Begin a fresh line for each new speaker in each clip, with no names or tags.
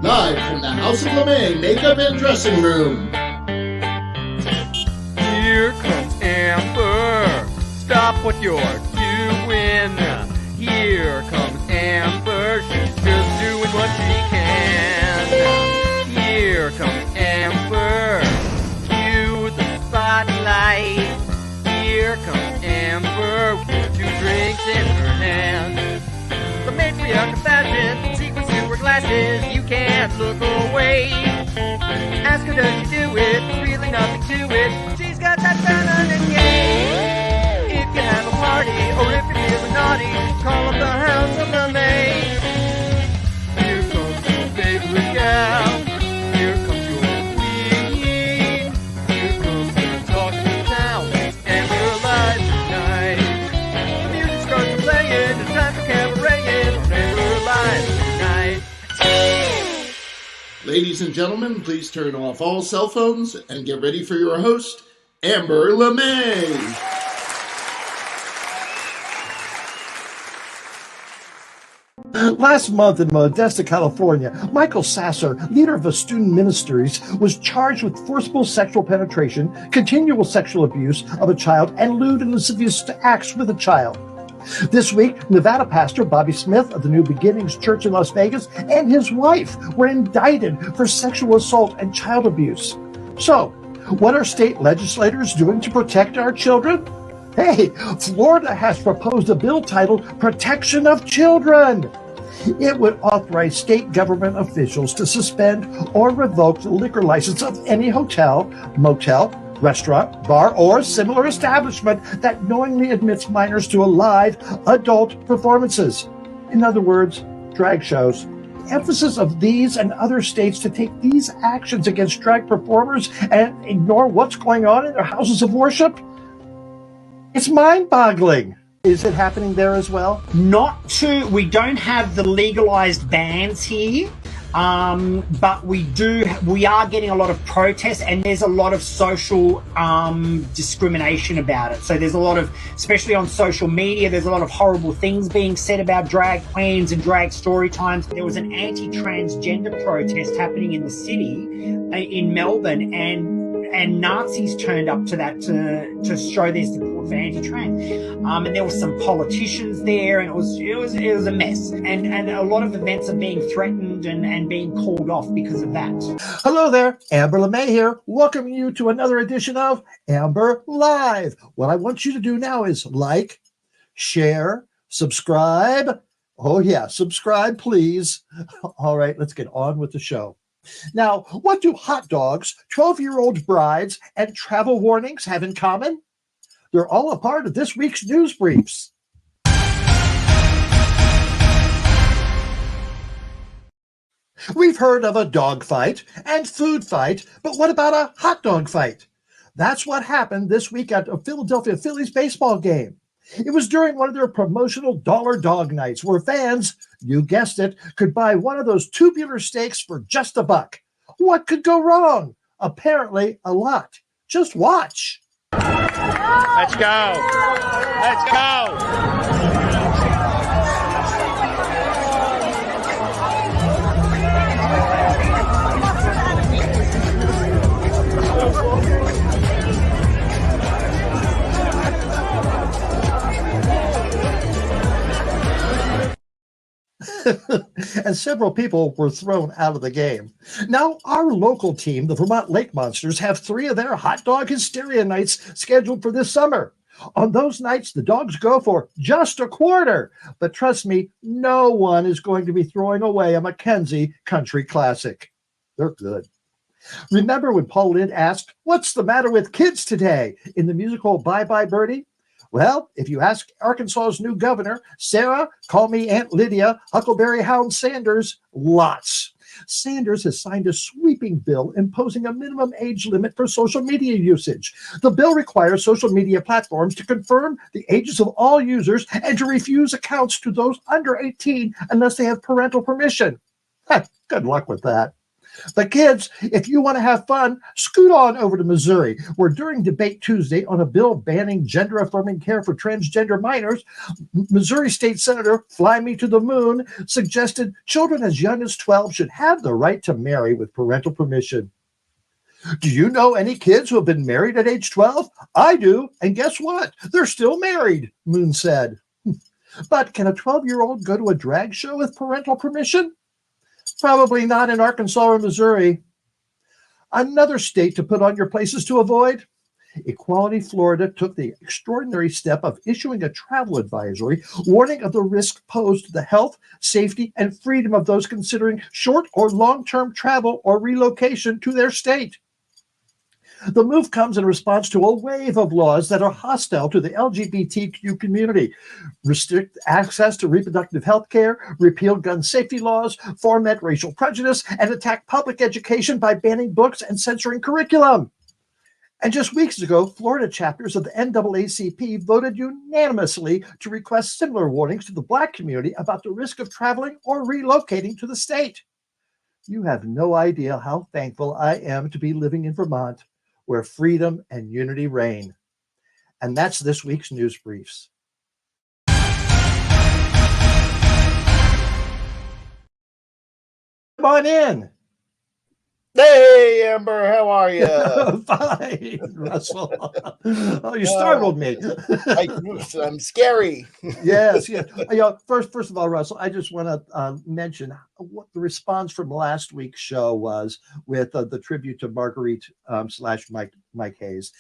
Live from the House of LeMay Makeup and Dressing Room.
Here comes Amber. Stop what you're doing. Here comes Amber. She's just doing what she can. Here comes Amber. Cue the spotlight. Here comes Amber with 2 drinks in her hand. The matriarch of fashion, secrets in her glasses. You can't look away. Ask her, does she do it? There's really nothing to it. She's got that feminine game. If you have a party, or if you're feeling naughty, call up the House of LeMay. Here comes your favorite gal. Here comes your queen. Here comes the talk of the town. And we're live tonight. The music starts playing. It's time for cabareting. And we're live tonight.
Ladies and gentlemen, please turn off all cell phones and get ready for your host, Amber LeMay.
Last month in Modesto, California, Michael Sasser, leader of the Student Ministries, was charged with forcible sexual penetration, continual sexual abuse of a child, and lewd and lascivious acts with a child. This week, Nevada pastor Bobby Smith of the New Beginnings Church in Las Vegas and his wife were indicted for sexual assault and child abuse. So, what are state legislators doing to protect our children? Hey, Florida has proposed a bill titled Protection of Children. It would authorize state government officials to suspend or revoke the liquor license of any hotel, motel, restaurant, bar, or similar establishment that knowingly admits minors to live adult performances. In other words, drag shows. The emphasis of these and other states to take these actions against drag performers and ignore what's going on in their houses of worship? It's mind-boggling. Is it happening there as well?
We don't have the legalized bans here, but we are getting a lot of protests, and there's a lot of social discrimination about it. So there's a lot of, especially on social media, there's a lot of horrible things being said about drag queens and drag story times. There was an anti-transgender protest happening in the city in Melbourne, and Nazis turned up to that to show their support for anti-trans, and there were some politicians there, and it was a mess, and a lot of events are being threatened and being called off because of that.
Hello there, Amber LeMay here, welcoming you to another edition of Amber Live. What I want you to do now is like, share, subscribe. Oh yeah, subscribe, please. All right, let's get on with the show. Now, what do hot dogs, 12-year-old brides, and travel warnings have in common? They're all a part of this week's news briefs. We've heard of a dog fight and food fight, but what about a hot dog fight? That's what happened this week at a Philadelphia Phillies baseball game. It was during one of their promotional dollar dog nights where fans, you guessed it, could buy one of those tubular steaks for just $1. What could go wrong? Apparently a lot. Just watch.
Let's go. Let's go.
And several people were thrown out of the game. Now, our local team, the Vermont Lake Monsters, have 3 of their hot dog hysteria nights scheduled for this summer. On those nights, the dogs go for just $0.25. But trust me, no one is going to be throwing away a Mackenzie Country Classic. They're good. Remember when Paul Lynde asked, "What's the matter with kids today?" in the musical Bye Bye Birdie? Well, if you ask Arkansas's new governor, Sarah, call me Aunt Lydia, Huckleberry Hound Sanders, lots. Sanders has signed a sweeping bill imposing a minimum age limit for social media usage. The bill requires social media platforms to confirm the ages of all users and to refuse accounts to those under 18 unless they have parental permission. Good luck with that. But kids, if you want to have fun, scoot on over to Missouri, where during debate Tuesday on a bill banning gender-affirming care for transgender minors, Missouri State Senator Fly Me to the Moon suggested children as young as 12 should have the right to marry with parental permission. Do you know any kids who have been married at age 12? I do, and guess what? They're still married, Moon said. But can a 12-year-old go to a drag show with parental permission? Probably not in Arkansas or Missouri. Another state to put on your places to avoid? Equality Florida took the extraordinary step of issuing a travel advisory warning of the risk posed to the health, safety, and freedom of those considering short or long-term travel or relocation to their state. The move comes in response to a wave of laws that are hostile to the LGBTQ community, restrict access to reproductive health care, repeal gun safety laws, foment racial prejudice, and attack public education by banning books and censoring curriculum. And just weeks ago, Florida chapters of the NAACP voted unanimously to request similar warnings to the Black community about the risk of traveling or relocating to the state. You have no idea how thankful I am to be living in Vermont, where freedom and unity reign. And that's this week's news briefs. Come on in.
Hey, Amber, how are you?
Fine, Russell. Oh, you startled me.
I'm scary.
Yes. First of all, Russell, I just want to mention what the response from last week's show was with the tribute to Marguerite / Mike Hayes.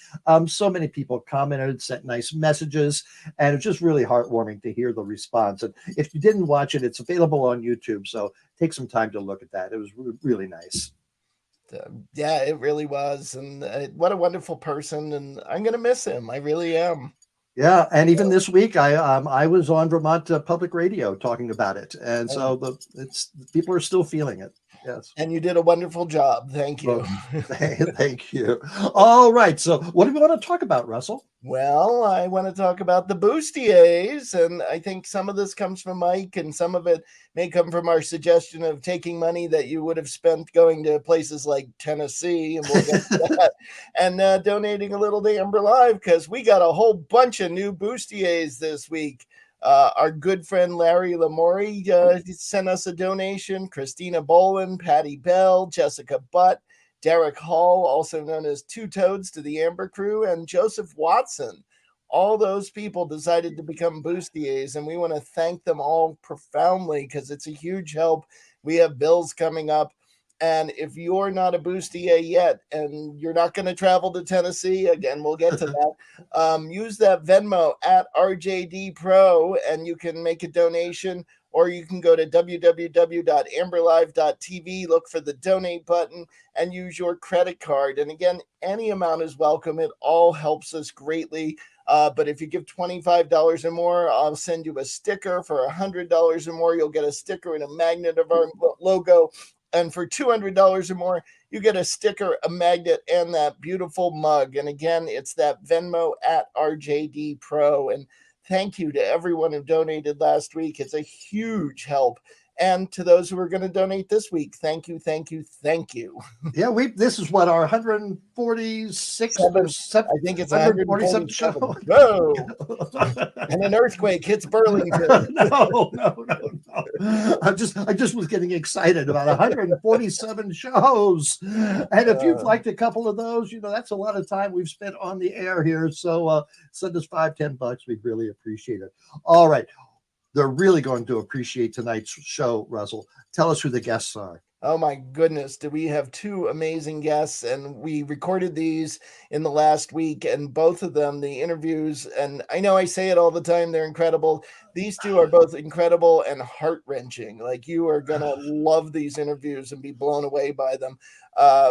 So many people commented, sent nice messages, and it's just really heartwarming to hear the response. And if you didn't watch it, it's available on YouTube. So take some time to look at that. It was really nice.
Yeah, it really was. And what a wonderful person. And I'm going to miss him. I really am.
Yeah. And even this week, I was on Vermont Public Radio talking about it. And so people are still feeling it. Yes.
And you did a wonderful job. Thank you.
Well, thank you. All right. So what do we want to talk about, Russell?
Well, I want to talk about the bustiers, and I think some of this comes from Mike, and some of it may come from our suggestion of taking money that you would have spent going to places like Tennessee, and we'll get to that, and donating a little to Amber Live, because we got a whole bunch of new bustiers this week. Our good friend Larry Lamori sent us a donation. Christina Bolin, Patty Bell, Jessica Butt, Derek Hall, also known as Two Toads to the Amber Crew, and Joseph Watson. All those people decided to become bustiers, and we want to thank them all profoundly because it's a huge help. We have bills coming up, and if you're not a bustier yet and you're not going to travel to Tennessee, again, we'll get to that, use that Venmo at RJD Pro, and you can make a donation. Or you can go to www.amberlive.tv, look for the donate button, and use your credit card. And again, any amount is welcome. It all helps us greatly. But if you give $25 or more, I'll send you a sticker. For $100 or more, you'll get a sticker and a magnet of our logo. And for $200 or more, you get a sticker, a magnet, and that beautiful mug. And again, it's that Venmo at RJD Pro. And thank you to everyone who donated last week. It's a huge help. And to those who are going to donate this week, thank you, thank you, thank you.
Yeah, this is what, our 146th?
I think it's 147th show. Whoa! And an earthquake hits Burlington.
No. I just was getting excited about 147 shows. And if you've liked a couple of those, that's a lot of time we've spent on the air here. So send us $5-10. We'd really appreciate it. All right. They're really going to appreciate tonight's show, Russell. Tell us who the guests are.
Oh my goodness, do we have two amazing guests, and we recorded these in the last week, and both of them, the interviews, and I know I say it all the time, they're incredible. These two are both incredible and heart-wrenching. Like, you are going to love these interviews and be blown away by them.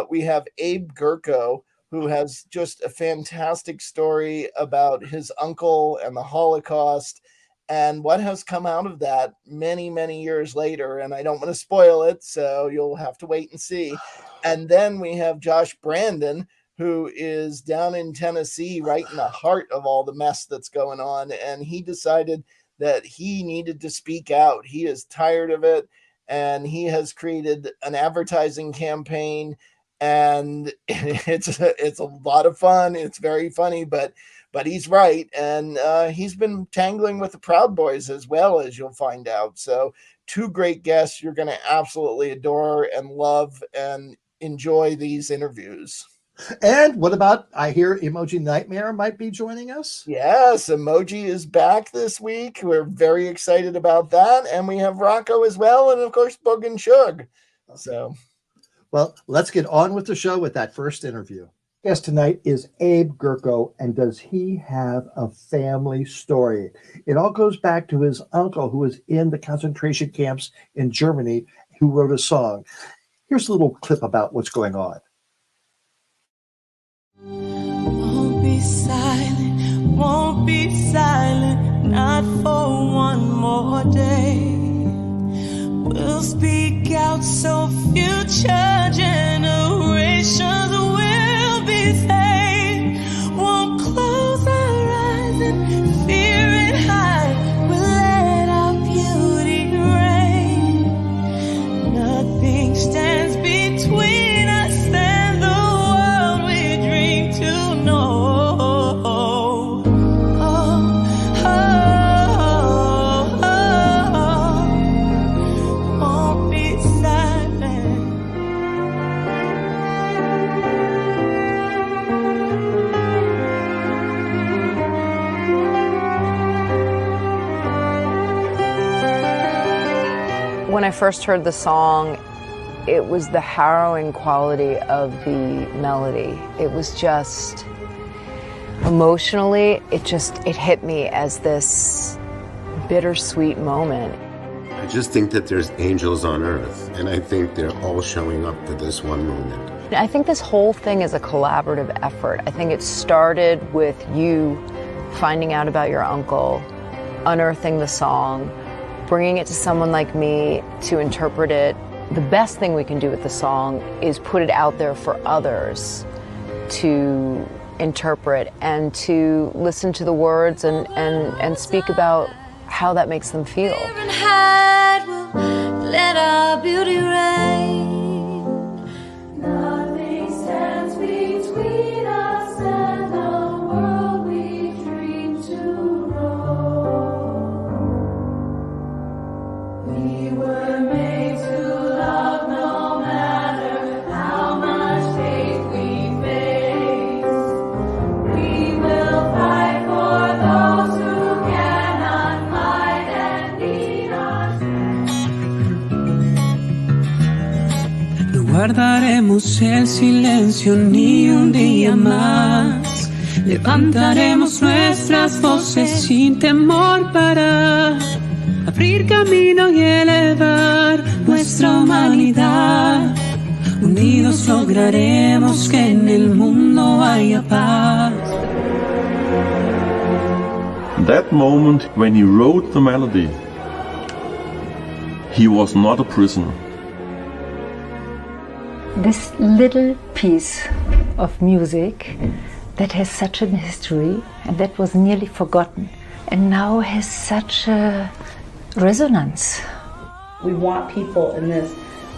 We have Abe Gurko, who has just a fantastic story about his uncle and the Holocaust, and what has come out of that many, many years later. And I don't want to spoil it, so you'll have to wait and see. And then we have Josh Brandon, who is down in Tennessee, right in the heart of all the mess that's going on. And he decided that he needed to speak out. He is tired of it. and he has created an advertising campaign, and it's a lot of fun. It's very funny, but he's right, and he's been tangling with the Proud Boys as well, as you'll find out. So two great guests you're going to absolutely adore and love and enjoy these interviews.
And what about, I hear Emoji Nightmare might be joining us?
Yes, Emoji is back this week. We're very excited about that. And we have Rocco as well. And of course, Bug and Shug. So,
well, let's get on with the show with that first interview. Guest tonight is Abe Gurko, and does he have a family story? It all goes back to his uncle, who was in the concentration camps in Germany, who wrote a song. Here's a little clip about what's going on.
Won't be silent, not for one more day. We'll speak out so future generations will be saved. Won't close our eyes and fear and hide. We'll let our beauty reign. Nothing stands between us and the world we dream to know.
When I first heard the song, it was the harrowing quality of the melody. It was just, emotionally, it hit me as this bittersweet moment.
I just think that there's angels on earth, and I think they're all showing up for this one moment.
I think this whole thing is a collaborative effort. I think it started with you finding out about your uncle, unearthing the song, bringing it to someone like me to interpret it. The best thing we can do with the song is put it out there for others to interpret and to listen to the words and speak about how that makes them feel.
Let our beauty reign. Nothing stands between us and the world we dream to know. We were made to love no matter how much hate we face. We will fight for those who cannot fight and need us.
No guardaremos el silencio ni un día más. Levantaremos nuestras voces sin temor para abrir camino y elevar nuestra humanidad. Unidos lograremos que en el mundo haya paz.
That moment when he wrote the melody, he was not a prisoner.
This little piece of music that has such a history and that was nearly forgotten and now has such a resonance.
We want people in this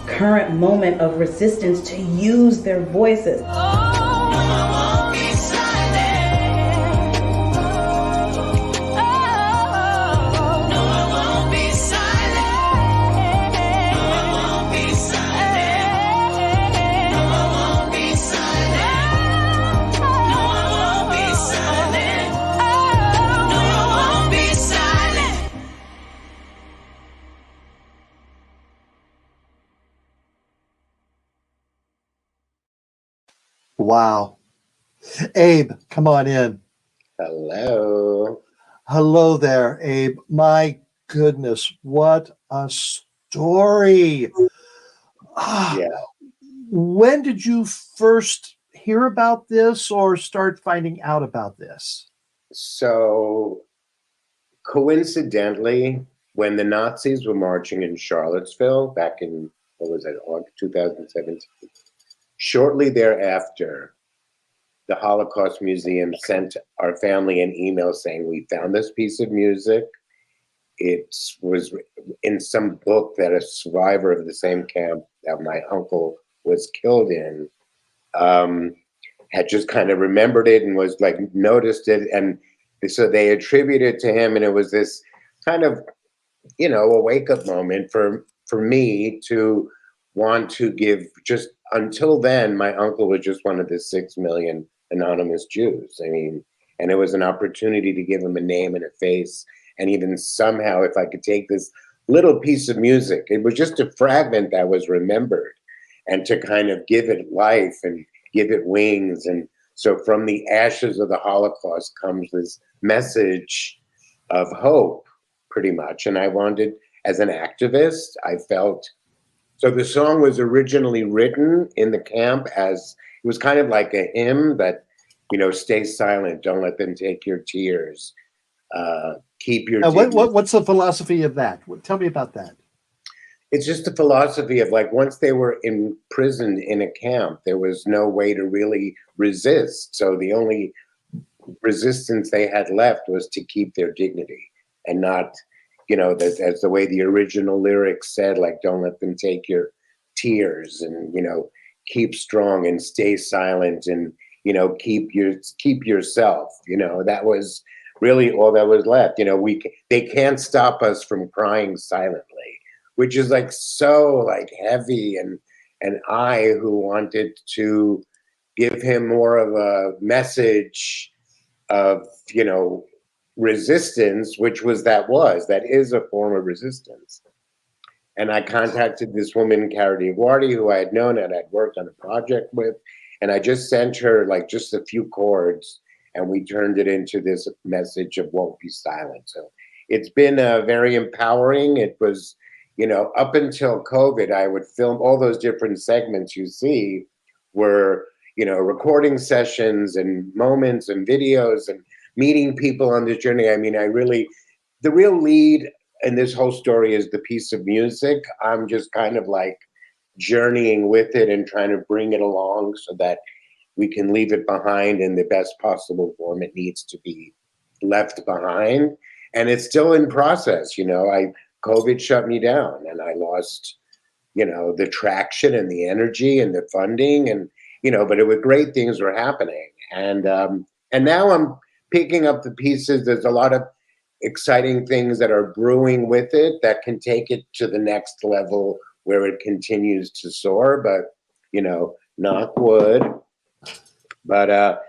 current moment of resistance to use their voices.
Wow. Abe, come on in.
Hello.
Hello there, Abe. My goodness, what a story.
Yeah.
When did you first hear about this or start finding out about this?
So, coincidentally, when the Nazis were marching in Charlottesville back in, what was it, August 2017, shortly thereafter, the Holocaust Museum sent our family an email saying, we found this piece of music. it was in some book that a survivor of the same camp that my uncle was killed in had just kind of remembered it and was like noticed it, and so they attributed it to him, and it was this kind of, you know, a wake-up moment for me to want to give. Just until then, my uncle was just one of the 6 million anonymous Jews. I mean, and it was an opportunity to give him a name and a face, and even somehow, if I could take this little piece of music, it was just a fragment that was remembered, and to kind of give it life and give it wings. And so from the ashes of the Holocaust comes this message of hope, pretty much. And I wanted, as an activist, I felt, so the song was originally written in the camp as, it was kind of like a hymn that, you know, stay silent, don't let them take your tears, keep your
what's the philosophy of that? Tell me about that.
It's just a philosophy of, like, once they were imprisoned in a camp, there was no way to really resist. So the only resistance they had left was to keep their dignity, and not, you know, as the way the original lyrics said, like, don't let them take your tears, and, you know, keep strong and stay silent, and, you know, keep yourself. You know, that was really all that was left. You know, they can't stop us from crying silently, which is like so like heavy. And I, who wanted to give him more of a message of, you know, resistance, which that is a form of resistance. And I contacted this woman, Carrie Fisher, who I had known and I'd worked on a project with, and I just sent her like just a few chords, and we turned it into this message of won't be silent. So it's been very empowering. It was, you know, up until COVID, I would film all those different segments you see were, you know, recording sessions and moments and videos and meeting people on this journey. I mean, the real lead in this whole story is the piece of music. I'm just kind of like journeying with it and trying to bring it along so that we can leave it behind in the best possible form it needs to be left behind. And it's still in process. You know, COVID shut me down, and I lost, you know, the traction and the energy and the funding, and, you know, but great things were happening. And now I'm picking up the pieces. There's a lot of exciting things that are brewing with it that can take it to the next level where it continues to soar. But, you know, knock wood. But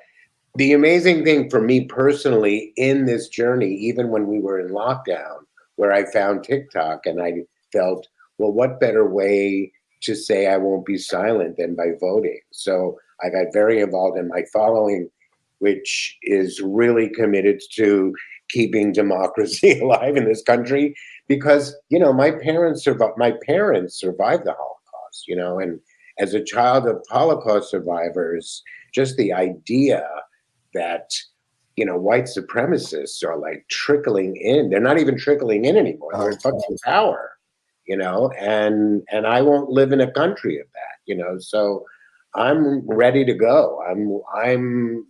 the amazing thing for me personally in this journey, even when we were in lockdown, where I found TikTok, and I felt, well, what better way to say I won't be silent than by voting? So I got very involved in my following, which is really committed to keeping democracy alive in this country, because, you know, my parents survived the Holocaust, you know, and as a child of Holocaust survivors, just the idea that, you know, white supremacists are like trickling in. They're not even trickling in anymore. They're in fucking power, you know, and I won't live in a country of that, you know. So I'm ready to go. I'm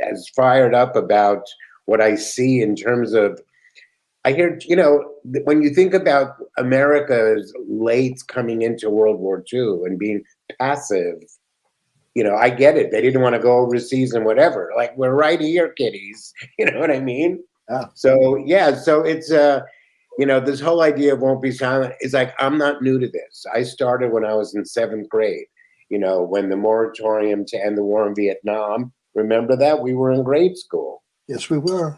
as fired up about what I see in terms of, I hear, you know, when you think about America's late coming into World War II and being passive, you know, I get it. They didn't want to go overseas and whatever. Like, we're right here, kiddies. You know what I mean?
Yeah.
So, yeah. So it's, you know, this whole idea of won't be silent is like, I'm not new to this. I started when I was in 7th grade, you know, when the moratorium to end the war in Vietnam, remember that? We were in grade school.
Yes, we were.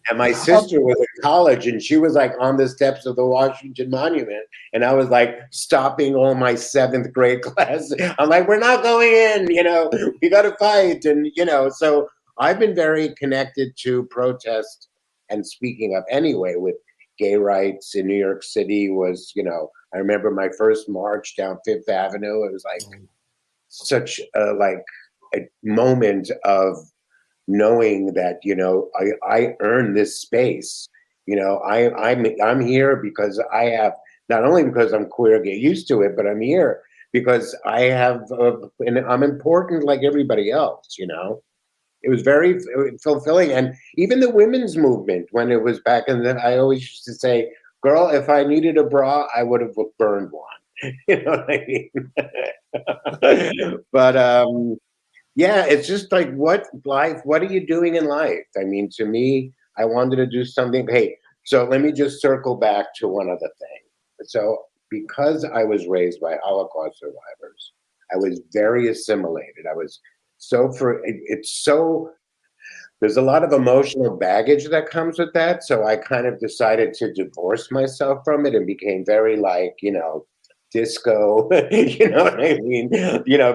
And my sister was in college, and she was like on the steps of the Washington Monument. And I was like stopping all my 7th grade class. I'm like, we're not going in, you know, we got to fight. And, you know, so I've been very connected to protest and speaking up anyway with gay rights in New York City was, you know, I remember my first march down 5th Avenue. It was like such a moment of knowing that, you know, I earned this space. You know, I'm here because I have, not only because I'm queer, get used to it, but I'm here because I have, and I'm important like everybody else, you know. It was very fulfilling. And even the women's movement, when it was back in the, I always used to say, girl, if I needed a bra, I would have burned one. You know what I mean? But yeah, it's just like, what are you doing in life? I mean, to me, I wanted to do something. Hey, so let me just circle back to one other thing. So because I was raised by Holocaust survivors, I was very assimilated. I was it's so, there's a lot of emotional baggage that comes with that. So I kind of decided to divorce myself from it and became very like, disco, you know what I mean?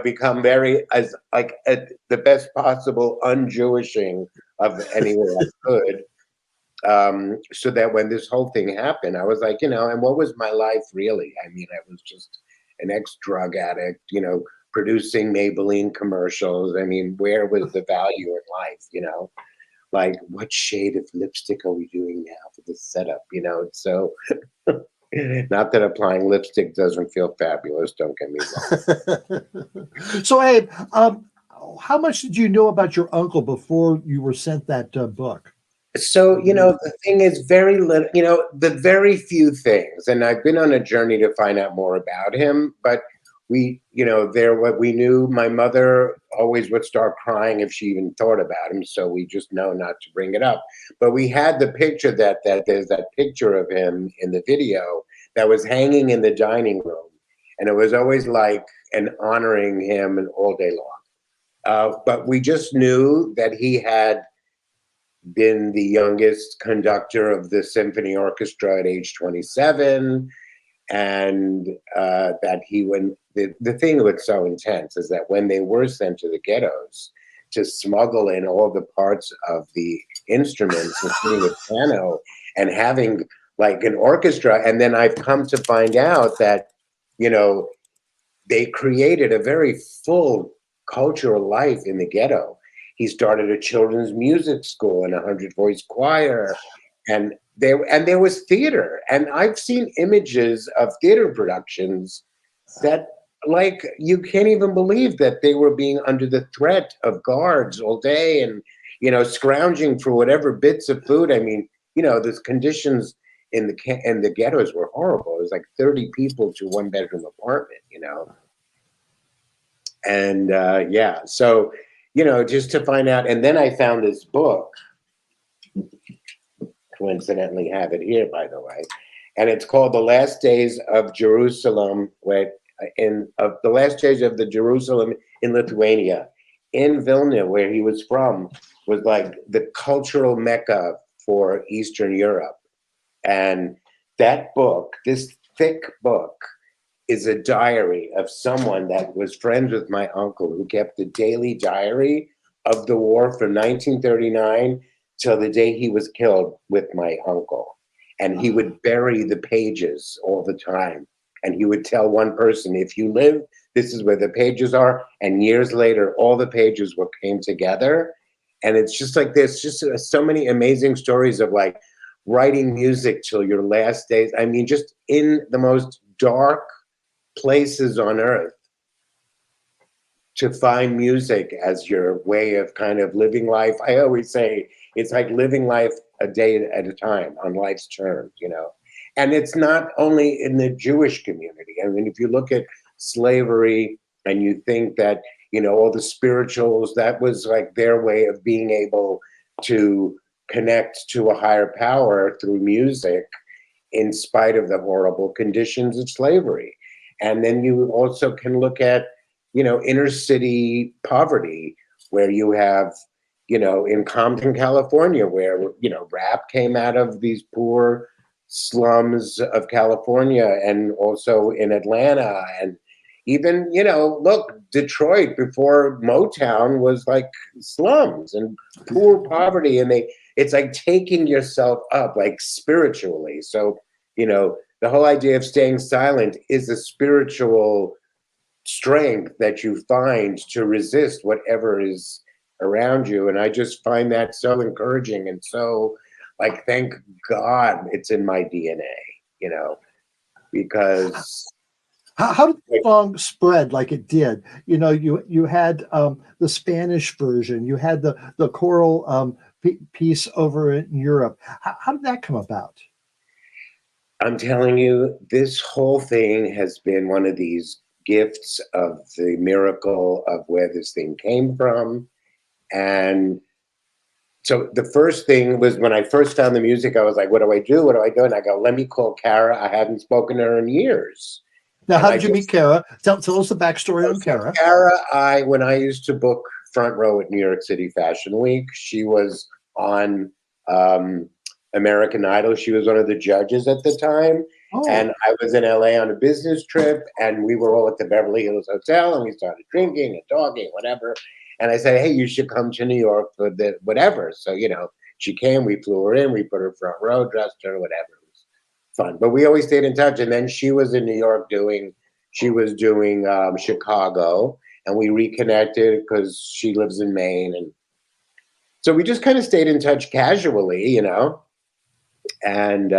Become very as like the best possible un-Jewishing of any way I could. So that when this whole thing happened, I was like, and what was my life really? I mean, I was just an ex-drug addict, producing Maybelline commercials. I mean, where was the value in life, Like, what shade of lipstick are we doing now for this setup, So, not that applying lipstick doesn't feel fabulous, don't get me wrong.
So, Abe, how much did you know about your uncle before you were sent that book?
So, the thing is very little, the very few things, and I've been on a journey to find out more about him, but what we knew, my mother always would start crying if she even thought about him. So we just know not to bring it up. But we had the picture that there's that picture of him in the video that was hanging in the dining room. And it was always like an honoring him and all day long. But we just knew that he had been the youngest conductor of the symphony orchestra at age 27. And that the thing that was so intense is that when they were sent to the ghettos to smuggle in all the parts of the instruments, including a piano, and having like an orchestra, and then I've come to find out that, they created a very full cultural life in the ghetto. He started a children's music school and a 100-voice choir, and there was theater, and I've seen images of theater productions that, like, you can't even believe that they were being under the threat of guards all day and, scrounging for whatever bits of food. I mean, the conditions in the ghettos were horrible. It was like 30 people to one bedroom apartment, And yeah, so, just to find out. And then I found this book, coincidentally have it here, by the way, and it's called The Last Days of Jerusalem, the last days of the Jerusalem in Lithuania. In Vilna, where he was from, was like the cultural mecca for Eastern Europe. And that book, this thick book, is a diary of someone that was friends with my uncle, who kept a daily diary of the war from 1939 till the day he was killed with my uncle. And he would bury the pages all the time. And he would tell one person, if you live, this is where the pages are. And years later, all the pages came together. And it's just like, there's just so many amazing stories of like writing music till your last days. I mean, just in the most dark places on earth, to find music as your way of kind of living life. I always say it's like living life a day at a time on life's terms, And it's not only in the Jewish community. I mean, if you look at slavery and you think that, all the spirituals, that was like their way of being able to connect to a higher power through music in spite of the horrible conditions of slavery. And then you also can look at, inner city poverty, where you have, in Compton, California, where, rap came out of these poor slums of California, and also in Atlanta, and even, look, Detroit before Motown was like slums and poor poverty. And it's like taking yourself up like spiritually. So, the whole idea of staying silent is a spiritual strength that you find to resist whatever is around you. And I just find that so encouraging, and so like, thank God it's in my DNA, because
How did the song spread like it did? You know, you had the Spanish version, you had the choral piece over in Europe. How did that come about?
I'm telling you, this whole thing has been one of these gifts of the miracle of where this thing came from. And so the first thing was when I first found the music, I was like, what do I do? What do I do? And I go, let me call Kara. I hadn't spoken to her in years.
Now,
And
how did you meet Kara? Tell us the backstory on Kara.
Kara, when I used to book front row at New York City Fashion Week, she was on American Idol. She was one of the judges at the time.
Oh.
And I was in LA on a business trip, and we were all at the Beverly Hills Hotel, and we started drinking and talking, whatever. And I said, hey, you should come to New York for the whatever. So, you know, she came, we flew her in, we put her front row, dressed her, whatever. It was fun. But we always stayed in touch. And then she was in New York doing Chicago, and we reconnected because she lives in Maine. And so we just kind of stayed in touch casually, you know. And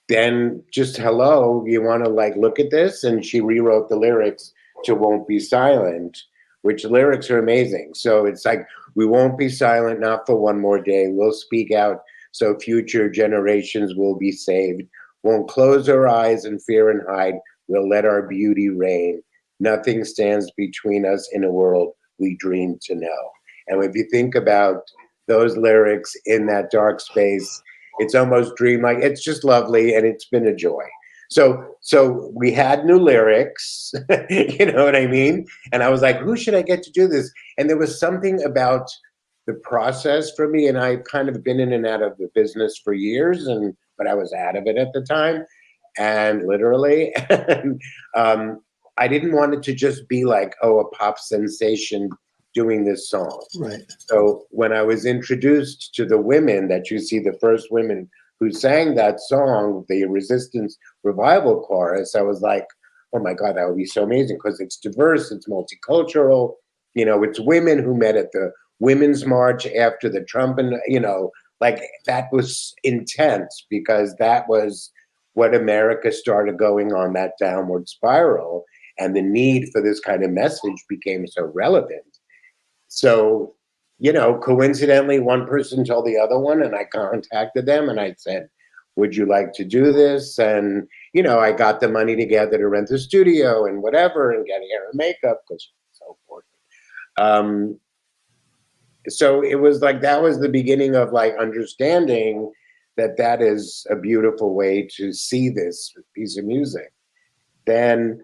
then just, hello, you want to like look at this? And she rewrote the lyrics to Won't Be Silent, which lyrics are amazing. So it's like, we won't be silent, not for one more day. We'll speak out so future generations will be saved. Won't close our eyes in fear and hide. We'll let our beauty reign. Nothing stands between us in a world we dream to know. And if you think about those lyrics in that dark space, it's almost dreamlike. It's just lovely, and it's been a joy. So we had new lyrics, you know what I mean? And I was like, who should I get to do this? And there was something about the process for me, and I've kind of been in and out of the business for years, but I was out of it at the time, and literally, and I didn't want it to just be like, oh, a pop sensation doing this song.
Right.
So when I was introduced to the women that you see, the first women who sang that song, the Resistance Revival Chorus, I was like, oh my God, that would be so amazing because it's diverse, it's multicultural, you know, it's women who met at the Women's March after the Trump, and, you know, like that was intense because that was what America started going on, that downward spiral, and the need for this kind of message became so relevant. So, you know, coincidentally, one person told the other one, and I contacted them and I said, would you like to do this? And, you know, I got the money together to rent the studio and whatever and get hair and makeup because it's so important. So it was like, that was the beginning of like understanding that that is a beautiful way to see this piece of music. Then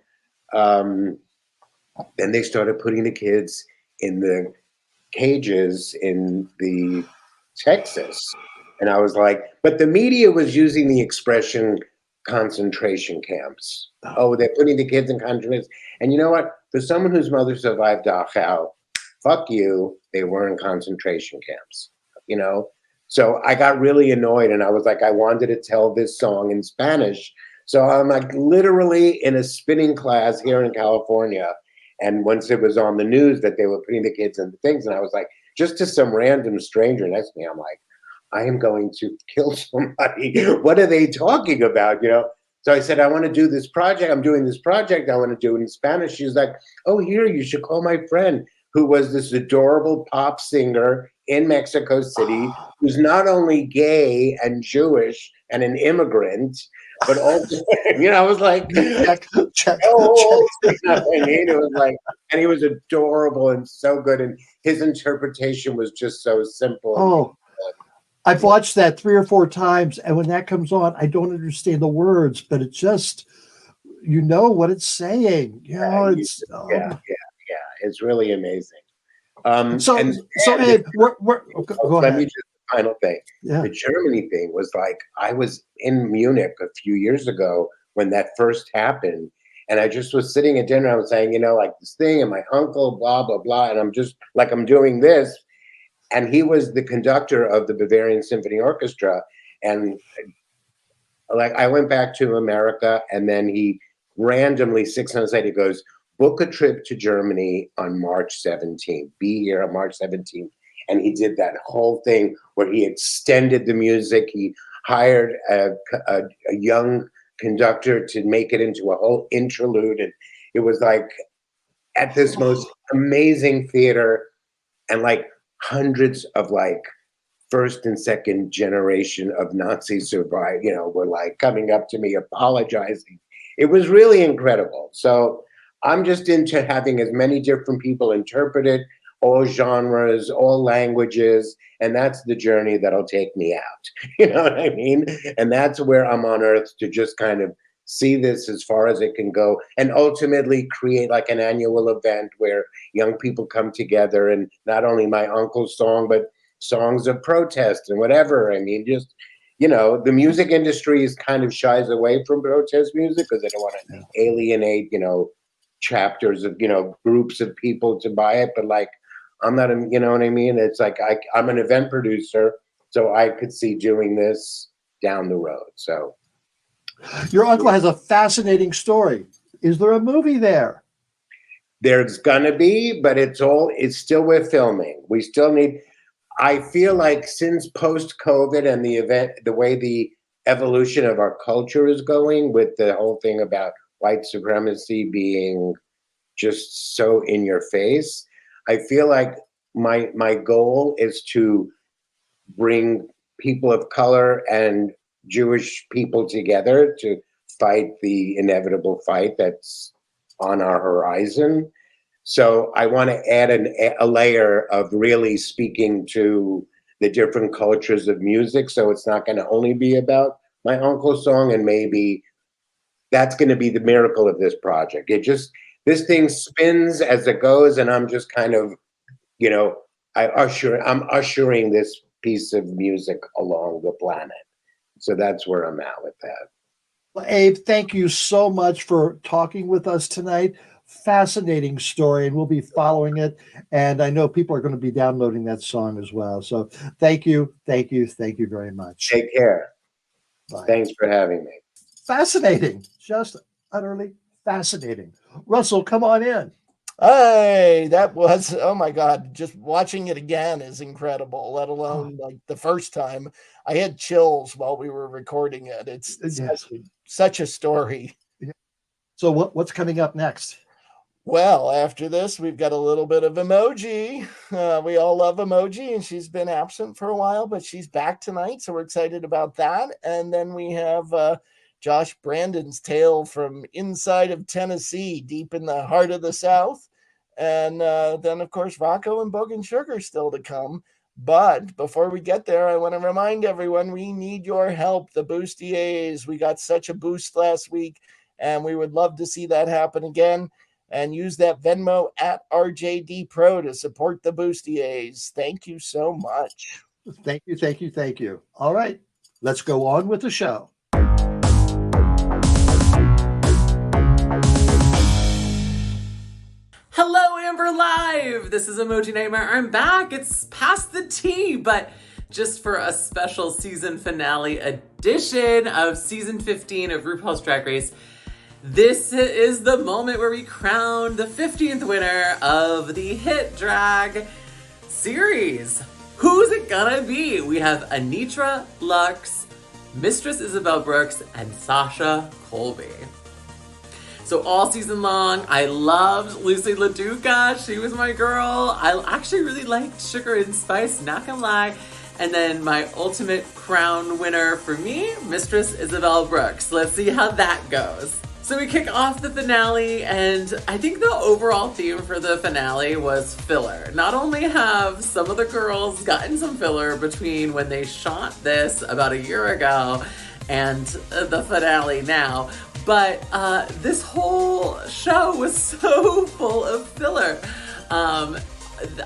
they started putting the kids in the cages in the Texas. And I was like, but the media was using the expression concentration camps. Oh, they're putting the kids in concentration. And you know what? For someone whose mother survived Dachau, fuck you, they were in concentration camps, you know? So I got really annoyed and I was like, I wanted to tell this song in Spanish. So I'm like literally in a spinning class here in California. And once it was on the news that they were putting the kids in the things, and I was like, just to some random stranger next to me, I'm like, I am going to kill somebody. What are they talking about, you know? So I said, I want to do this project. I'm doing this project. I want to do it in Spanish. She's like, oh, here, you should call my friend who was this adorable pop singer in Mexico City, who's not only gay and Jewish and an immigrant, but also, you know, I was like,
check.
Oh, you know what I mean? It was like, and he was adorable and so good, and his interpretation was just so simple.
Oh, I've watched that 3 or 4 times, and when that comes on, I don't understand the words, but it just, you know what it's saying. You know, it's
yeah, it's really amazing.
So Abe, go
let
ahead.
me just final thing.
Yeah.
The Germany thing was like, I was in Munich a few years ago when that first happened, and I just was sitting at dinner. I was saying, you know, like this thing, and my uncle, blah blah blah, and I'm just like, I'm doing this, and he was the conductor of the Bavarian Symphony Orchestra, and like I went back to America, and then he randomly 6 months later he goes, book a trip to Germany on March 17th. Be here on March 17th. And he did that whole thing where he extended the music. He hired a young conductor to make it into a whole interlude. And it was like at this most amazing theater, and like hundreds of like first and second generation of Nazi survivors, were like coming up to me apologizing. It was really incredible. So I'm just into having as many different people interpret it, all genres, all languages, and that's the journey that'll take me out. You know what I mean? And that's where I'm on earth, to just kind of see this as far as it can go, and ultimately create like an annual event where young people come together, and not only my uncle's song, but songs of protest and whatever. I mean, just, the music industry is kind of shies away from protest music because they don't want to alienate, chapters of, groups of people to buy it. But like, I'm not, you know what I mean? It's like, I'm an event producer, so I could see doing this down the road. So.
Your uncle has a fascinating story. Is there a movie there?
There's gonna be, but it's still, we're filming. We still need, I feel like since post-COVID and the way the evolution of our culture is going, with the whole thing about white supremacy being just so in your face, I feel like my goal is to bring people of color and Jewish people together to fight the inevitable fight that's on our horizon. So I want to add a layer of really speaking to the different cultures of music. So it's not going to only be about my uncle's song, and maybe that's going to be the miracle of this project. This thing spins as it goes, and I'm just kind of, I'm ushering this piece of music along the planet. So that's where I'm at with that.
Well, Abe, thank you so much for talking with us tonight. Fascinating story, and we'll be following it. And I know people are going to be downloading that song as well. So thank you very much.
Take care.
Bye.
Thanks for having me.
Fascinating. Just utterly fascinating. Russell, come on in.
Hey, that was, oh my God, just watching it again is incredible, let alone like the first time. I had chills while we were recording it. It's such a story.
So what's coming up next?
Well, after this, we've got a little bit of Emoji. We all love Emoji, and she's been absent for a while, but she's back tonight, so we're excited about that. And then we have Josh Brandon's tale from inside of Tennessee, deep in the heart of the South. And then, of course, Rocco and Bogan Sugar still to come. But before we get there, I want to remind everyone we need your help. The Bustiers, we got such a boost last week, and we would love to see that happen again. And use that Venmo at RJD Pro to support the Bustiers. Thank you so much.
Thank you. All right, let's go on with the show.
Hello, Amber Live. This is Emoji Nightmare. I'm back. It's past the tea, but just for a special season finale edition of season 15 of RuPaul's Drag Race. This is the moment where we crown the 15th winner of the hit drag series. Who's it gonna be? We have Anitra Lux, Mistress Isabel Brooks, and Sasha Colby. So all season long, I loved Lucy LaDuca. She was my girl. I actually really liked Sugar and Spice, not gonna lie. And then my ultimate crown winner for me, Mistress Isabel Brooks. Let's see how that goes. So we kick off the finale, and I think the overall theme for the finale was filler. Not only have some of the girls gotten some filler between when they shot this about a year ago and the finale now, but this whole show was so full of filler.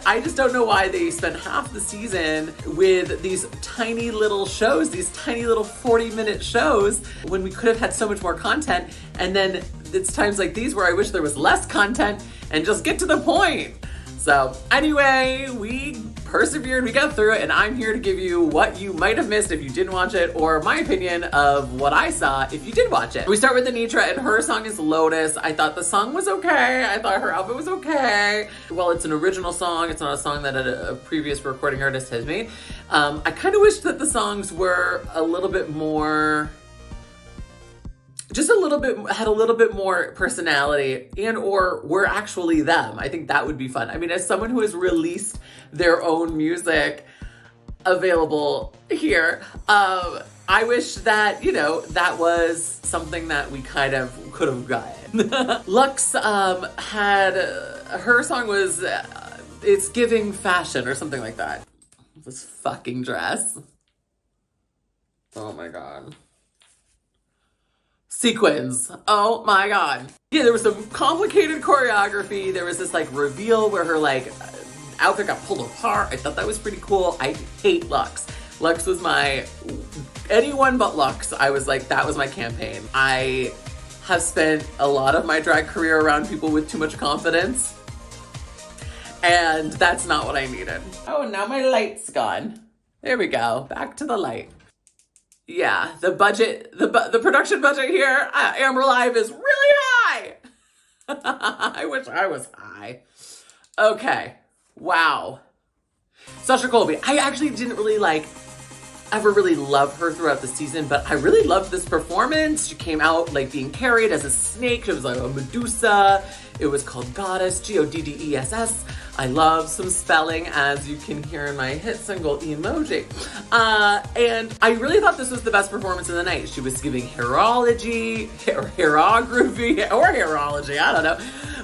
I just don't know why they spent half the season with these tiny little shows, these tiny little 40-minute shows, when we could have had so much more content. And then it's times like these where I wish there was less content and just get to the point. So anyway, we persevered, we got through it, and I'm here to give you what you might have missed if you didn't watch it, or my opinion of what I saw if you did watch it. We start with Anitra, and her song is Lotus. I thought the song was okay. I thought her outfit was okay. Well, it's an original song. It's not a song that a previous recording artist has made. I kind of wish that the songs were a little bit more just had a little bit more personality and or were actually them. I think that would be fun. I mean, as someone who has released their own music available here, I wish that, that was something that we kind of could have gotten. Lux had, her song was, It's Giving Fashion or something like that. This fucking dress. Oh my God. Sequins. Oh my God. Yeah, there was some complicated choreography. There was this like reveal where her like outfit got pulled apart. I thought that was pretty cool. I hate Lux. Lux was anyone but Lux. I was like, that was my campaign. I have spent a lot of my drag career around people with too much confidence. And that's not what I needed. Oh, now my light's gone. There we go. Back to the light. Yeah, the budget, the production budget here at Amber Live is really high. I wish I was high. Okay. Wow. Sasha Colby. I actually didn't really ever really love her throughout the season, but I really loved this performance. She came out like being carried as a snake. She was like a Medusa. It was called Goddess, Goddess. I love some spelling, as you can hear in my hit single, Emoji. And I really thought this was the best performance of the night. She was giving hierology, I don't know.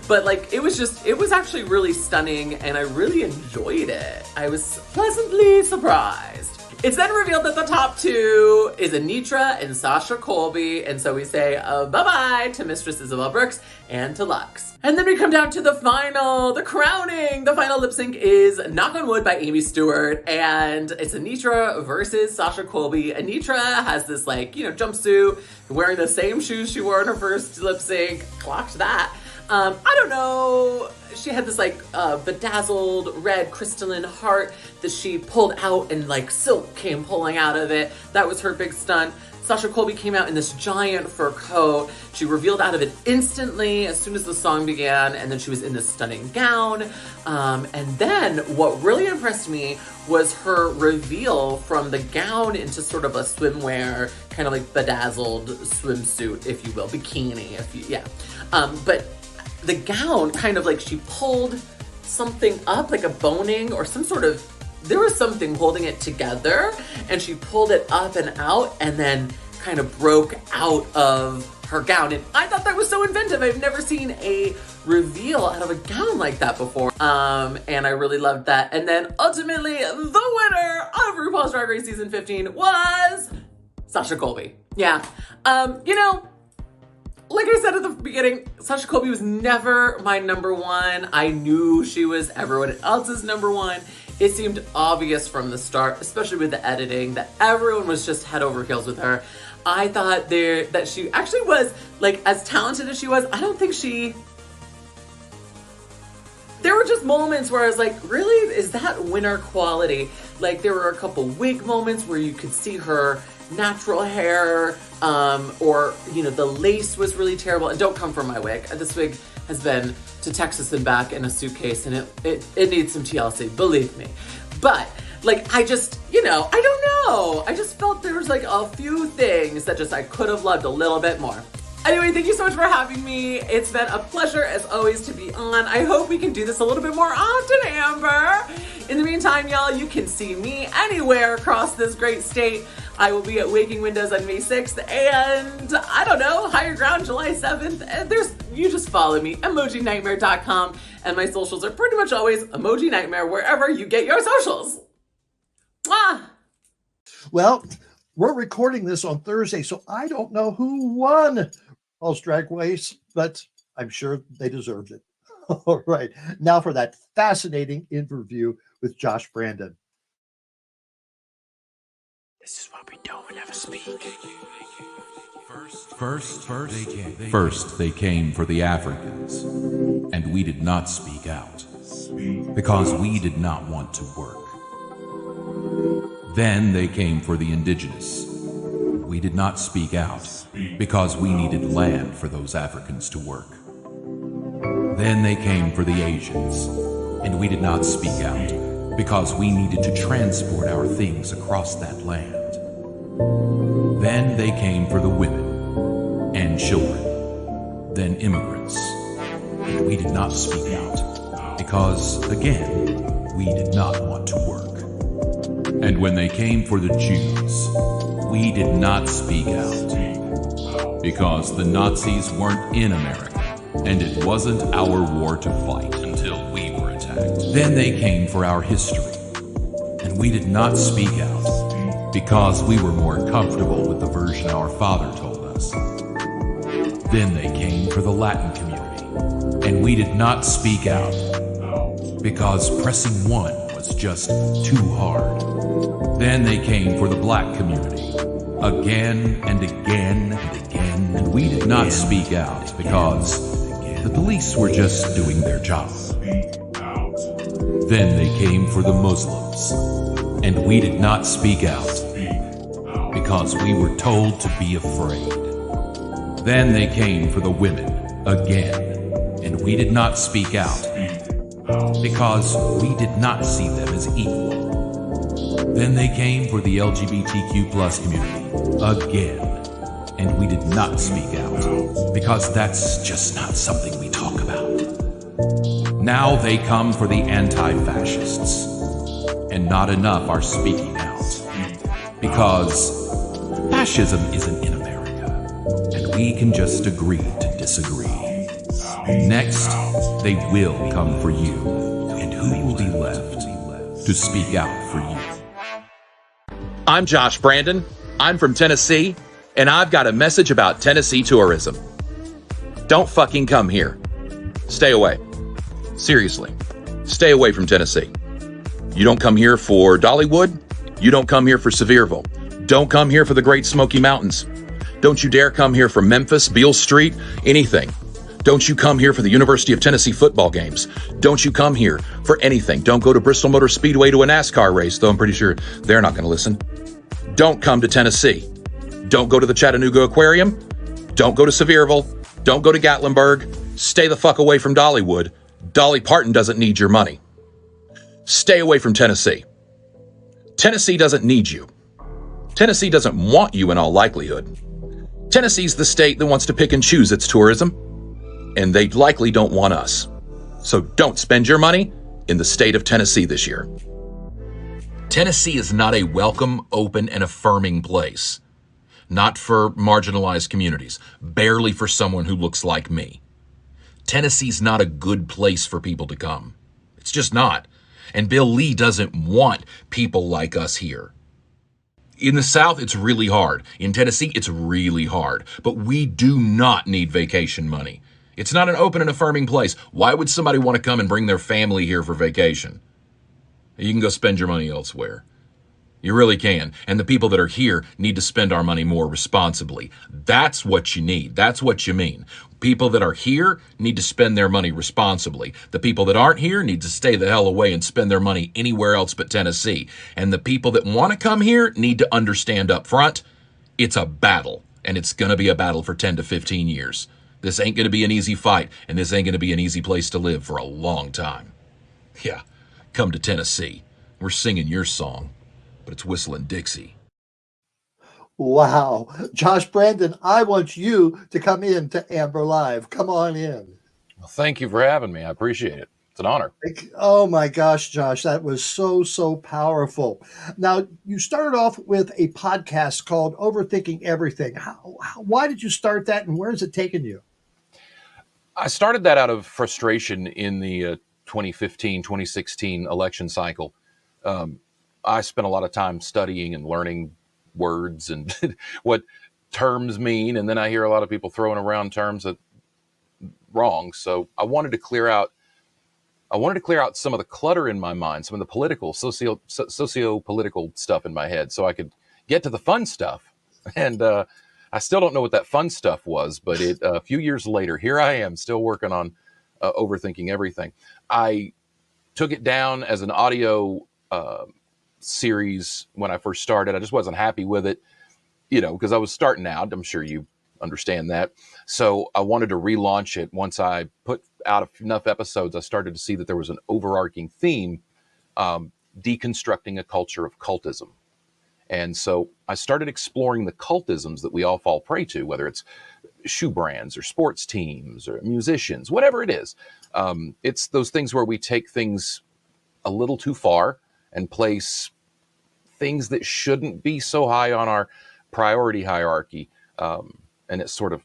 But it was actually really stunning, and I really enjoyed it. I was pleasantly surprised. It's then revealed that the top two is Anitra and Sasha Colby, and so we say bye-bye to Mistress Isabel Brooks and to Lux. And then we come down to the final lip sync is Knock on Wood by Amy Stewart, and it's Anitra versus Sasha Colby. Anitra has this jumpsuit, wearing the same shoes she wore in her first lip sync. Clocked that. I don't know. She had this bedazzled red crystalline heart that she pulled out, and silk came pulling out of it. That was her big stunt. Sasha Colby came out in this giant fur coat. She revealed out of it instantly as soon as the song began, and then she was in this stunning gown. And then what really impressed me was her reveal from the gown into sort of a swimwear, kind of bedazzled swimsuit, if you will, bikini, but the gown kind of she pulled something up, like a boning or some sort of, there was something holding it together, and she pulled it up and out and then kind of broke out of her gown. And I thought that was so inventive. I've never seen a reveal out of a gown like that before. And I really loved that. And then ultimately the winner of RuPaul's Drag Race Season 15 was Sasha Colby. Yeah. Like I said at the beginning, Sasha Colby was never my number one. I knew she was everyone else's number one. It seemed obvious from the start, especially with the editing, that everyone was just head over heels with her. I thought that she actually was, as talented as she was, I don't think there were just moments where I was like, really? Is that winner quality? There were a couple wig moments where you could see her natural hair, or the lace was really terrible. And don't come for my wig. This wig has been to Texas and back in a suitcase, and it needs some TLC, believe me. But I just, I don't know. I just felt there was a few things that I could have loved a little bit more. Anyway, thank you so much for having me. It's been a pleasure, as always, to be on. I hope we can do this a little bit more often, Amber. In the meantime, y'all, you can see me anywhere across this great state. I will be at Waking Windows on May 6th, and I don't know, Higher Ground July 7th. And you just follow me, emojinightmare.com, and my socials are pretty much always Emoji Nightmare, wherever you get your socials. Mwah!
Well, we're recording this on Thursday, so I don't know who won RuPaul's Drag Race, but I'm sure they deserved it. All right, now for that fascinating interview with Josh Brandon.
This is what we don't ever speak.
First they came for the Africans, and we did not speak out, because we did not want to work. Then they came for the indigenous. We did not speak out, because we needed land for those Africans to work. Then they came for the Asians, and we did not speak out, because we needed to transport our things across that land. Then they came for the women, and children, then immigrants. And we did not speak out because, again, we did not want to work. And when they came for the Jews, we did not speak out because the Nazis weren't in America, and it wasn't our war to fight until we were attacked. Then they came for our history, and we did not speak out because we were more comfortable with the version our father told us. Then they came for the Latin community, and we did not speak out because pressing one was just too hard. Then they came for the black community, again and again and again, and we did not speak out because the police were just doing their job. Then they came for the Muslims, and we did not speak out because we were told to be afraid. Then they came for the women again, and we did not speak out because we did not see them as equal. Then they came for the LGBTQ plus community again, and we did not speak out because that's just not something we talk about. Now they come for the anti-fascists, and not enough are speaking out because fascism isn't in America, and we can just agree to disagree. Next, they will come for you, and who will be left to speak out for you?
I'm Josh Brandon. I'm from Tennessee, and I've got a message about Tennessee tourism. Don't fucking come here. Stay away. Seriously, stay away from Tennessee. You don't come here for Dollywood. You don't come here for Sevierville. Don't come here for the Great Smoky Mountains. Don't you dare come here for Memphis, Beale Street, anything. Don't you come here for the University of Tennessee football games. Don't you come here for anything. Don't go to Bristol Motor Speedway to a NASCAR race, though I'm pretty sure they're not going to listen. Don't come to Tennessee. Don't go to the Chattanooga Aquarium. Don't go to Sevierville. Don't go to Gatlinburg. Stay the fuck away from Dollywood. Dolly Parton doesn't need your money. Stay away from Tennessee. Tennessee doesn't need you. Tennessee doesn't want you in all likelihood. Tennessee's the state that wants to pick and choose its tourism, and they likely don't want us. So don't spend your money in the state of Tennessee this year. Tennessee is not a welcome, open, and affirming place. Not for marginalized communities, barely for someone who looks like me. Tennessee's not a good place for people to come. It's just not. And Bill Lee doesn't want people like us here. In the South, it's really hard. In Tennessee, it's really hard. But we do not need vacation money. It's not an open and affirming place. Why would somebody want to come and bring their family here for vacation? You can go spend your money elsewhere. You really can. And the people that are here need to spend our money more responsibly. That's what you need. That's what you mean. People that are here need to spend their money responsibly. The people that aren't here need to stay the hell away and spend their money anywhere else but Tennessee. And the people that want to come here need to understand up front, it's a battle. And it's going to be a battle for 10 to 15 years. This ain't going to be an easy fight, and this ain't going to be an easy place to live for a long time. Yeah, come to Tennessee. We're singing your song, but it's whistling Dixie.
Wow. Josh Brandon, I want you to come in to Amber Live. Come on in.
Well, thank you for having me. I appreciate it. It's an honor.
Oh my gosh, Josh, that was so powerful. Now, you started off with a podcast called Overthinking Everything. Why did you start that, and where has it taken you?
I started that out of frustration in the 2015-2016 election cycle. I spent a lot of time studying and learning words and what terms mean, and then I hear a lot of people throwing around terms that wrong. So I wanted to clear out some of the clutter in my mind, some of the political, socio-political stuff in my head, so I could get to the fun stuff. And I still don't know what that fun stuff was, but a few years later, here I am still working on Overthinking Everything. I took it down as an audio series when I first started. I just wasn't happy with it, because I was starting out. I'm sure you understand that. So I wanted to relaunch it. Once I put out enough episodes, I started to see that there was an overarching theme, deconstructing a culture of cultism. And so I started exploring the cultisms that we all fall prey to, whether it's shoe brands or sports teams or musicians, whatever it is. It's those things where we take things a little too far and place things that shouldn't be so high on our priority hierarchy. And it sort of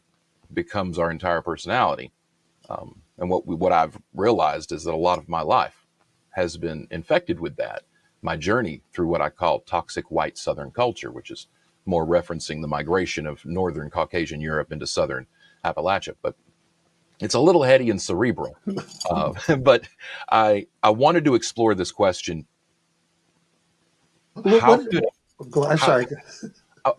becomes our entire personality. And what I've realized is that a lot of my life has been infected with that. My journey through what I call toxic white Southern culture, which is more referencing the migration of Northern Caucasian Europe into Southern Appalachia. But it's a little heady and cerebral. But I wanted to explore this question.
I'm sorry.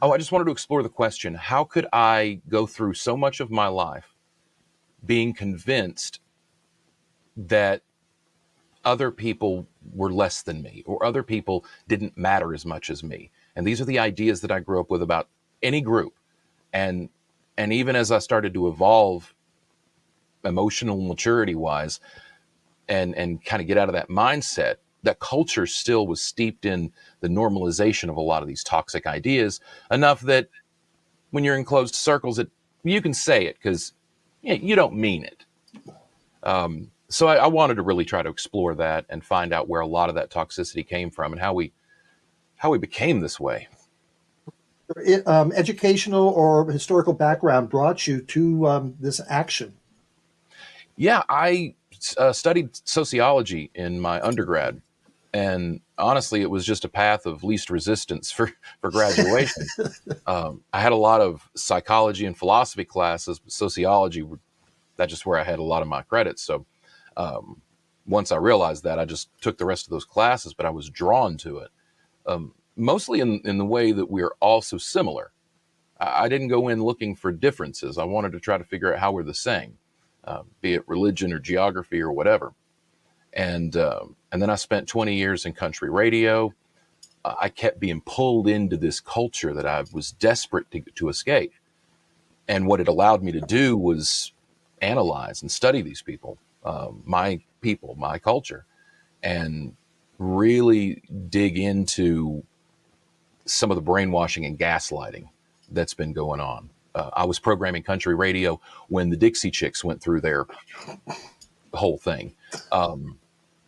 I just wanted to explore the question, how could I go through so much of my life being convinced that other people were less than me or other people didn't matter as much as me? And these are the ideas that I grew up with about any group. And even as I started to evolve emotional maturity wise and kind of get out of that mindset, that culture still was steeped in the normalization of a lot of these toxic ideas, enough that when you're in closed circles, you can say it because you don't mean it. So I wanted to really try to explore that and find out where a lot of that toxicity came from and how we became this way.
Educational or historical background brought you to this action?
Yeah, I studied sociology in my undergrad. And honestly, it was just a path of least resistance for graduation. I had a lot of psychology and philosophy classes, but sociology, that's just where I had a lot of my credits. So once I realized that, I just took the rest of those classes, but I was drawn to it. Mostly in the way that we're all so similar. I didn't go in looking for differences. I wanted to try to figure out how we're the same, be it religion or geography or whatever. And then I spent 20 years in country radio. I kept being pulled into this culture that I was desperate to escape. And what it allowed me to do was analyze and study these people, my culture, and really dig into some of the brainwashing and gaslighting that's been going on. I was programming country radio when the Dixie Chicks went through their whole thing.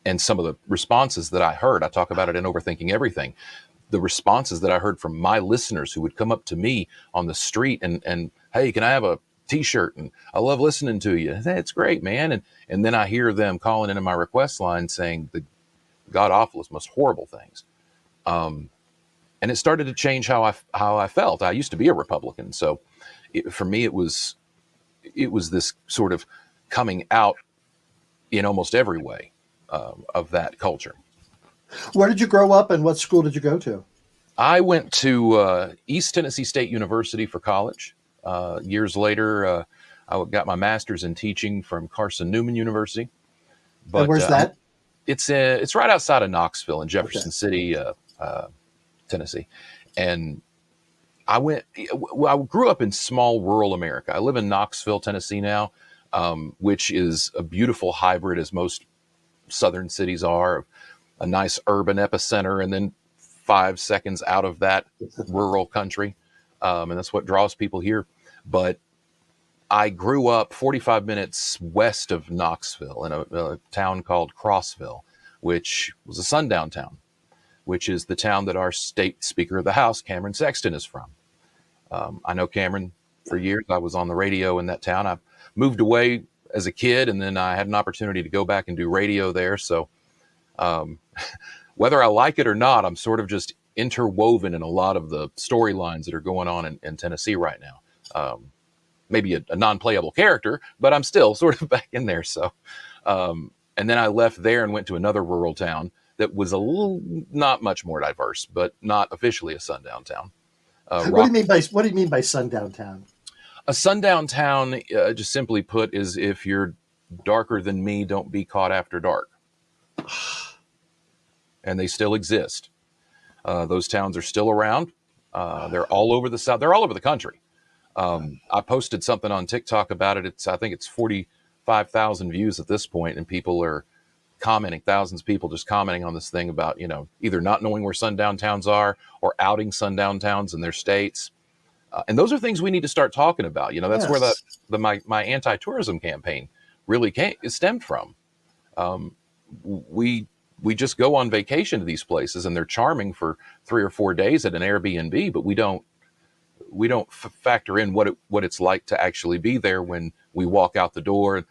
And some of the responses that I heard, I talk about it in Overthinking Everything, the responses that I heard from my listeners who would come up to me on the street and hey, can I have a t-shirt? And I love listening to you. Hey, it's great, man. And then I hear them calling into my request line saying the god awfulest, most horrible things. And it started to change how I felt. I used to be a Republican. So for me, it was this sort of coming out in almost every way of that culture.
Where did you grow up and what school did you go to?
I went to East Tennessee State University for college. Years later, I got my master's in teaching from Carson Newman University. But,
and where's that?
It's right outside of Knoxville in Jefferson City, Tennessee. And I grew up in small rural America. I live in Knoxville, Tennessee now, which is a beautiful hybrid, as most southern cities are, a nice urban epicenter, and then 5 seconds out of that rural country. And that's what draws people here. But I grew up 45 minutes west of Knoxville in a town called Crossville, which was a sundown town, which is the town that our state Speaker of the House, Cameron Sexton, is from. I know Cameron for years. I was on the radio in that town. I moved away as a kid, and then I had an opportunity to go back and do radio there. So whether I like it or not, I'm sort of just interwoven in a lot of the storylines that are going on in Tennessee right now. Maybe a non-playable character, but I'm still sort of back in there. So, and then I left there and went to another rural town that was not much more diverse, but not officially a sundown town.
What do you mean by sundown town?
A sundown town, just simply put, is if you're darker than me, don't be caught after dark. And they still exist. Those towns are still around. They're all over the South. They're all over the country. I posted something on TikTok about it. I think it's 45,000 views at this point, and people are commenting, thousands of people just commenting on this thing about, either not knowing where sundown towns are or outing sundown towns in their states. And those are things we need to start talking about. You know, that's where
Yes.
my anti-tourism campaign really stemmed from. We just go on vacation to these places, and they're charming for 3 or 4 days at an Airbnb, but we don't factor in what it's like to actually be there when we walk out the door and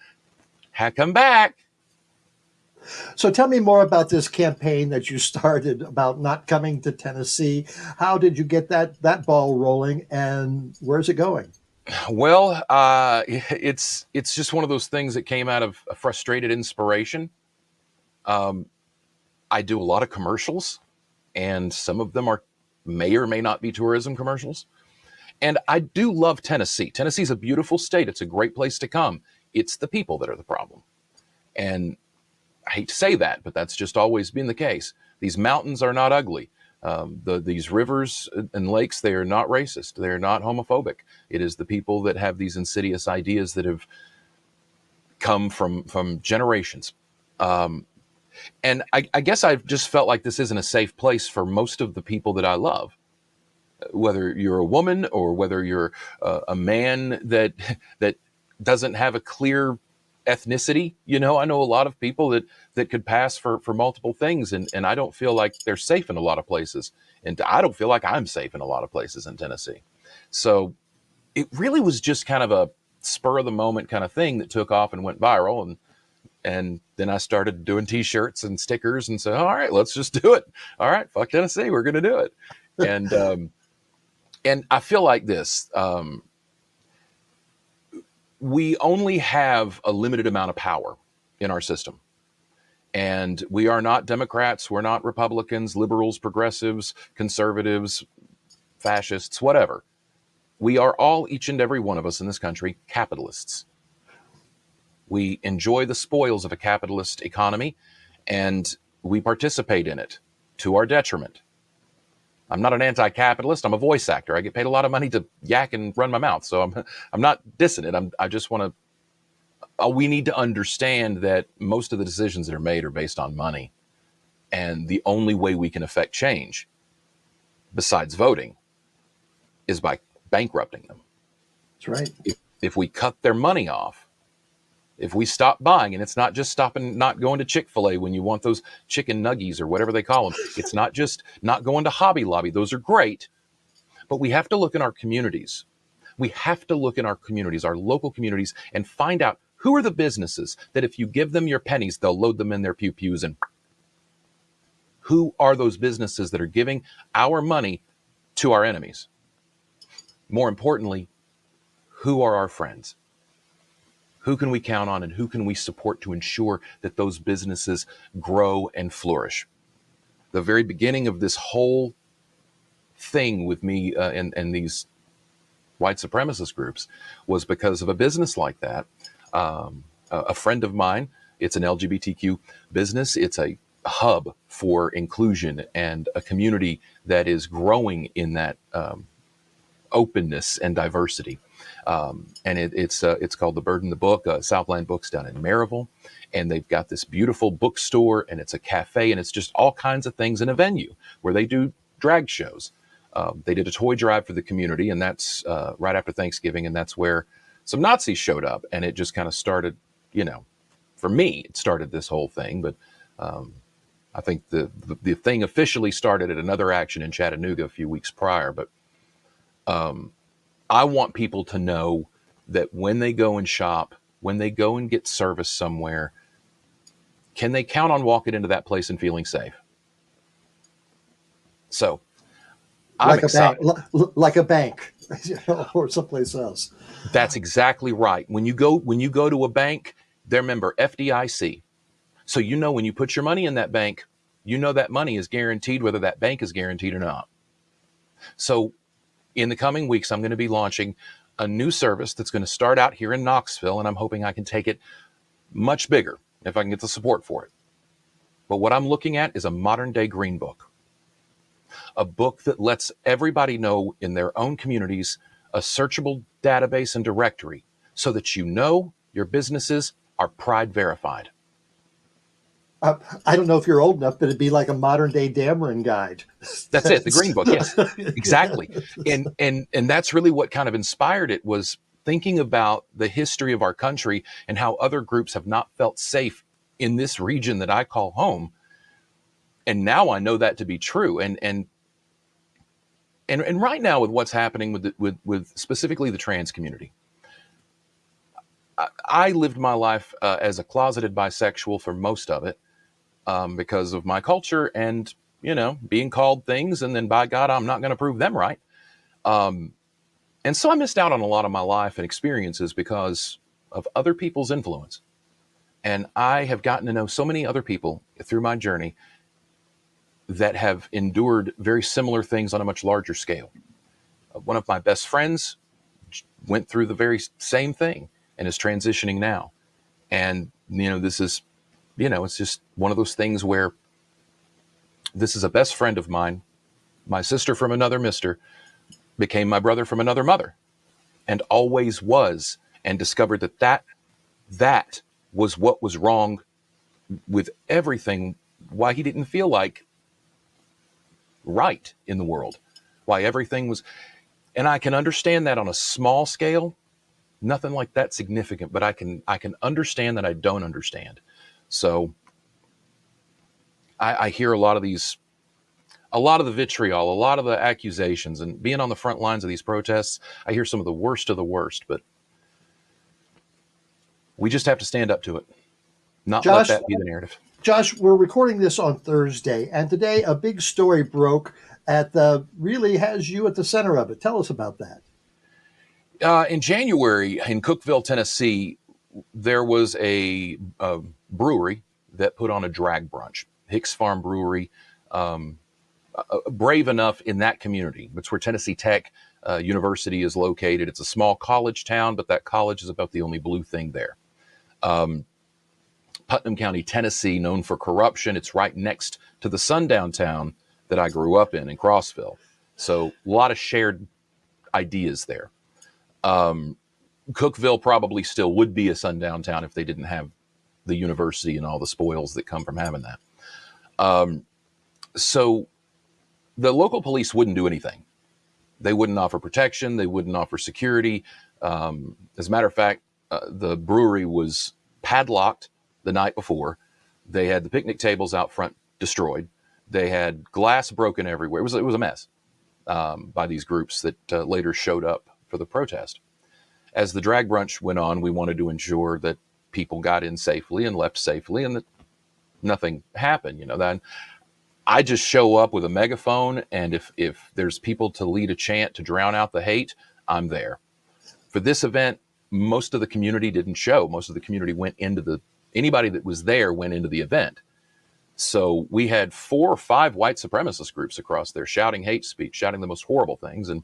come back.
So tell me more about this campaign that you started about not coming to Tennessee. How did you get that ball rolling, and where's it going?
Well, it's just one of those things that came out of a frustrated inspiration. I do a lot of commercials, and some of them may or may not be tourism commercials. And I do love Tennessee. Tennessee's a beautiful state. It's a great place to come. It's the people that are the problem. And I hate to say that, but that's just always been the case. These mountains are not ugly. These rivers and lakes, they are not racist. They're not homophobic. It is the people that have these insidious ideas that have come from generations. And I guess I've just felt like this isn't a safe place for most of the people that I love. Whether you're a woman or whether you're a man that doesn't have a clear ethnicity. You know, I know a lot of people that could pass for multiple things, and I don't feel like they're safe in a lot of places. And I don't feel like I'm safe in a lot of places in Tennessee. So it really was just kind of a spur of the moment kind of thing that took off and went viral. And then I started doing T-shirts and stickers and said, all right, let's just do it. All right, fuck Tennessee, we're going to do it. And I feel like this, we only have a limited amount of power in our system. And we are not Democrats, we're not Republicans, liberals, progressives, conservatives, fascists, whatever. We are all, each and every one of us in this country, capitalists. We enjoy the spoils of a capitalist economy, and we participate in it to our detriment. I'm not an anti-capitalist. I'm a voice actor. I get paid a lot of money to yak and run my mouth. So I'm not dissing it. I just want to, we need to understand that most of the decisions that are made are based on money. And the only way we can affect change, besides voting, is by bankrupting them.
That's right.
If we cut their money off, if we stop buying, and it's not just stopping, not going to Chick-fil-A when you want those chicken nuggies or whatever they call them. It's not just not going to Hobby Lobby. Those are great. But we have to look in our communities. We have to look in our communities, our local communities, and find out who are the businesses that if you give them your pennies, they'll load them in their pew-pews. And who are those businesses that are giving our money to our enemies? More importantly, who are our friends? Who can we count on, and who can we support to ensure that those businesses grow and flourish? The very beginning of this whole thing with me and these white supremacist groups was because of a business like that. A friend of mine, it's an LGBTQ business. It's a hub for inclusion and a community that is growing in that openness and diversity. And it's called The Bird in the Book, Southland Books down in Maryville. And they've got this beautiful bookstore, and it's a cafe, and it's just all kinds of things in a venue where they do drag shows. They did a toy drive for the community, and that's right after Thanksgiving. And that's where some Nazis showed up, and it just kind of started, you know, for me, it started this whole thing. But I think the thing officially started at another action in Chattanooga a few weeks prior. But I want people to know that when they go and shop, when they go and get service somewhere, can they count on walking into that place and feeling safe? So I'm excited.
Like a bank, or someplace else.
That's exactly right. When you go to a bank, they're member FDIC. So you know when you put your money in that bank, you know that money is guaranteed, whether that bank is guaranteed or not. So in the coming weeks, I'm going to be launching a new service that's going to start out here in Knoxville, and I'm hoping I can take it much bigger if I can get the support for it. But what I'm looking at is a modern-day green book, a book that lets everybody know in their own communities a searchable database and directory so that you know your businesses are Pride verified.
I don't know if you're old enough, but it'd be like a modern day Dameron guide.
That's it. The Green Book. Yes, exactly. And that's really what kind of inspired it, was thinking about the history of our country and how other groups have not felt safe in this region that I call home. And now I know that to be true. And right now, with what's happening with specifically the trans community, I lived my life as a closeted bisexual for most of it, because of my culture and, being called things, and then by God, I'm not going to prove them right. And so I missed out on a lot of my life and experiences because of other people's influence. And I have gotten to know so many other people through my journey that have endured very similar things on a much larger scale. One of my best friends went through the very same thing and is transitioning now. And, this is, it's just one of those things where this is a best friend of mine. My sister from another mister became my brother from another mother, and always was, and discovered that was what was wrong with everything, why he didn't feel like right in the world, why everything was. And I can understand that on a small scale, nothing like that significant, but I can understand that I don't understand. So I hear a lot of the vitriol, a lot of the accusations, and being on the front lines of these protests, I hear some of the worst, but we just have to stand up to it, not let that be the narrative.
Josh, we're recording this on Thursday, and today a big story broke really has you at the center of it. Tell us about that.
In January in Cookeville, Tennessee, there was a brewery that put on a drag brunch. Hicks Farm Brewery, brave enough in that community. It's where Tennessee Tech University is located. It's a small college town, but that college is about the only blue thing there. Putnam County, Tennessee, known for corruption. It's right next to the sundown town that I grew up in Crossville. So a lot of shared ideas there. Cookeville probably still would be a sundown town if they didn't have the university and all the spoils that come from having that. So the local police wouldn't do anything. They wouldn't offer protection. They wouldn't offer security. As a matter of fact, the brewery was padlocked the night before. They had the picnic tables out front destroyed. They had glass broken everywhere. It was a mess by these groups that later showed up for the protest. As the drag brunch went on, we wanted to ensure that people got in safely and left safely, and that nothing happened. Then I just show up with a megaphone, and if there's people to lead a chant to drown out the hate, I'm there. For this event, most of the community didn't show. Most of the community went into anybody that was there went into the event. So we had 4 or 5 white supremacist groups across there shouting hate speech, shouting the most horrible things. And,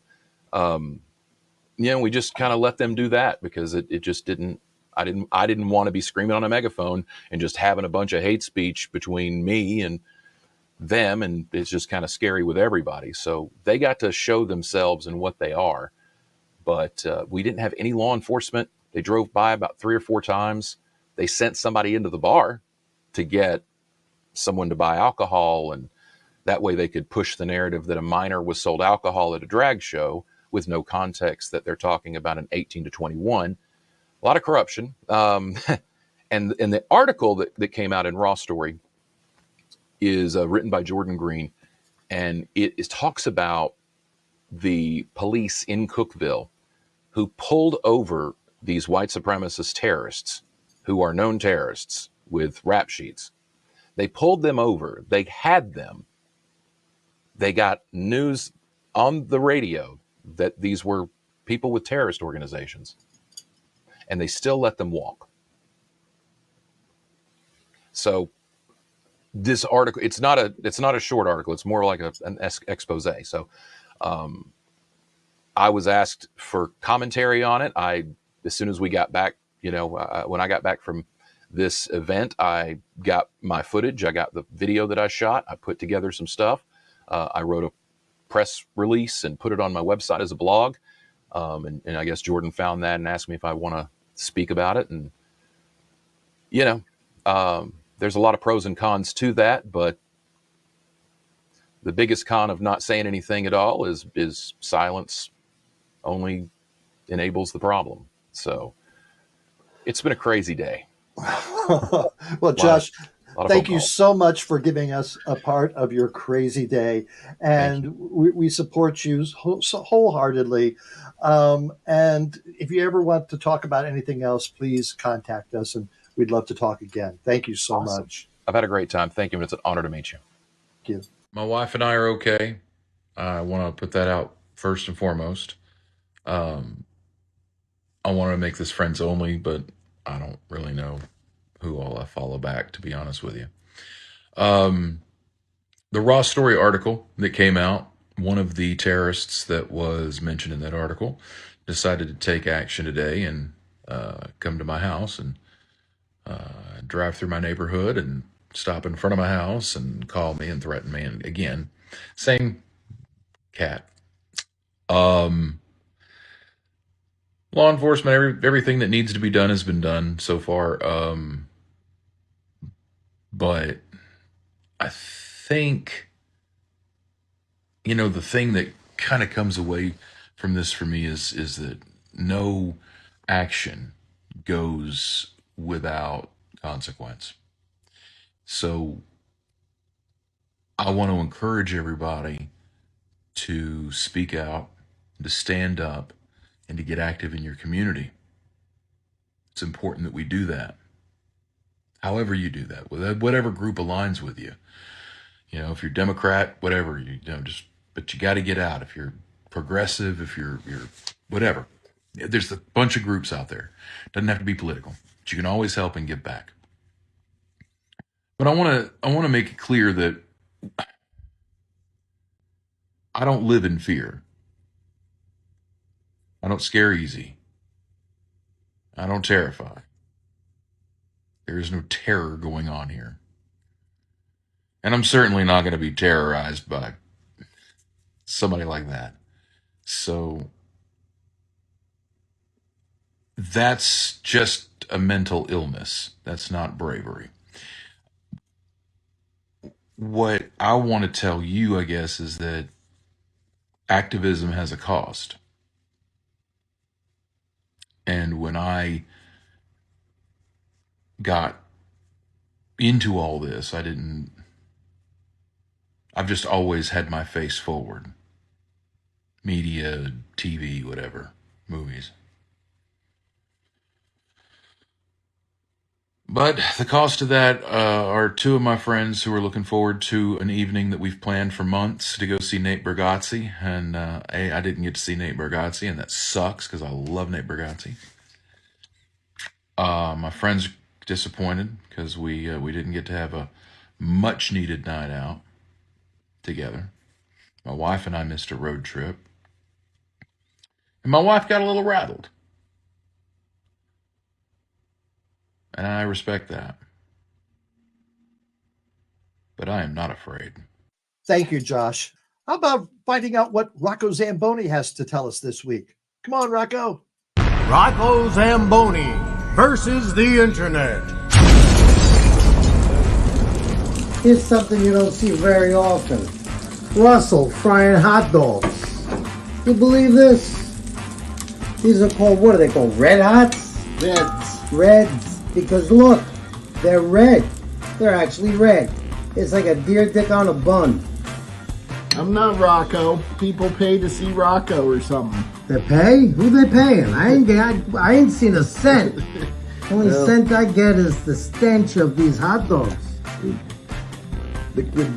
we just kind of let them do that because it just didn't, I didn't want to be screaming on a megaphone and just having a bunch of hate speech between me and them. And it's just kind of scary with everybody. So they got to show themselves and what they are. But we didn't have any law enforcement. They drove by about 3 or 4 times. They sent somebody into the bar to get someone to buy alcohol, and that way they could push the narrative that a minor was sold alcohol at a drag show with no context that they're talking about an 18 to 21. A lot of corruption. And the article that came out in Raw Story is written by Jordan Green, and it talks about the police in Cookeville who pulled over these white supremacist terrorists who are known terrorists with rap sheets. They pulled them over. They had them. They got news on the radio that these were people with terrorist organizations, and they still let them walk. So this article, it's not a short article. It's more like an expose. So I was asked for commentary on it. As soon as we got back, when I got back from this event, I got my footage. I got the video that I shot. I put together some stuff. I wrote a press release and put it on my website as a blog. And I guess Jordan found that and asked me if I want to speak about it. And, there's a lot of pros and cons to that, but the biggest con of not saying anything at all is silence only enables the problem. So it's been a crazy day.
Well, Josh, thank you
calls.
so much for giving us a part of your crazy day. And we support you wholeheartedly. And if you ever want to talk about anything else, please contact us, and we'd love to talk again. Thank you so much.
I've had a great time. Thank you, and it's an honor to meet you.
Thank you.
My wife and I are okay. I want to put that out first and foremost. I want to make this friends only, but I don't really know who all I follow back, to be honest with you. The Raw Story article that came out, one of the terrorists that was mentioned in that article decided to take action today and come to my house and drive through my neighborhood and stop in front of my house and call me and threaten me. And again, same cat. Law enforcement, everything that needs to be done has been done so far. But I think, the thing that kind of comes away from this for me is that no action goes without consequence. So I want to encourage everybody to speak out, to stand up, and to get active in your community. It's important that we do that. However you do that, with whatever group aligns with you. If you're Democrat, whatever, but you got to get out. If you're progressive, if you're whatever. There's a bunch of groups out there. Doesn't have to be political, but you can always help and give back. But I want to make it clear that I don't live in fear. I don't scare easy. I don't terrify. There is no terror going on here. And I'm certainly not going to be terrorized by somebody like that. So that's just a mental illness. That's not bravery. What I want to tell you, I guess, is that activism has a cost. And when I got into all this, I've just always had my face forward. Media, TV, whatever, movies. But the cost of that are two of my friends who are looking forward to an evening that we've planned for months to go see Nate Bargatze. And I didn't get to see Nate Bargatze, and that sucks because I love Nate Bargatze. My friends are disappointed because we didn't get to have a much needed night out together. My wife and I missed a road trip. And my wife got a little rattled. And I respect that. But I am not afraid.
Thank you, Josh. How about finding out what Rocco Zamboni has to tell us this week? Come on, Rocco.
Rocco Zamboni versus the internet.
Here's something you don't see very often. Russell frying hot dogs. You believe this? These are called, what are they called? Red Hots? Reds. Because look, they're red. They're actually red. It's like a deer dick on a bun.
I'm not Rocco. People pay to see Rocco or something.
They pay? Who they paying? I ain't seen a cent. The only cent I get is the stench of these hot dogs.
Liquid.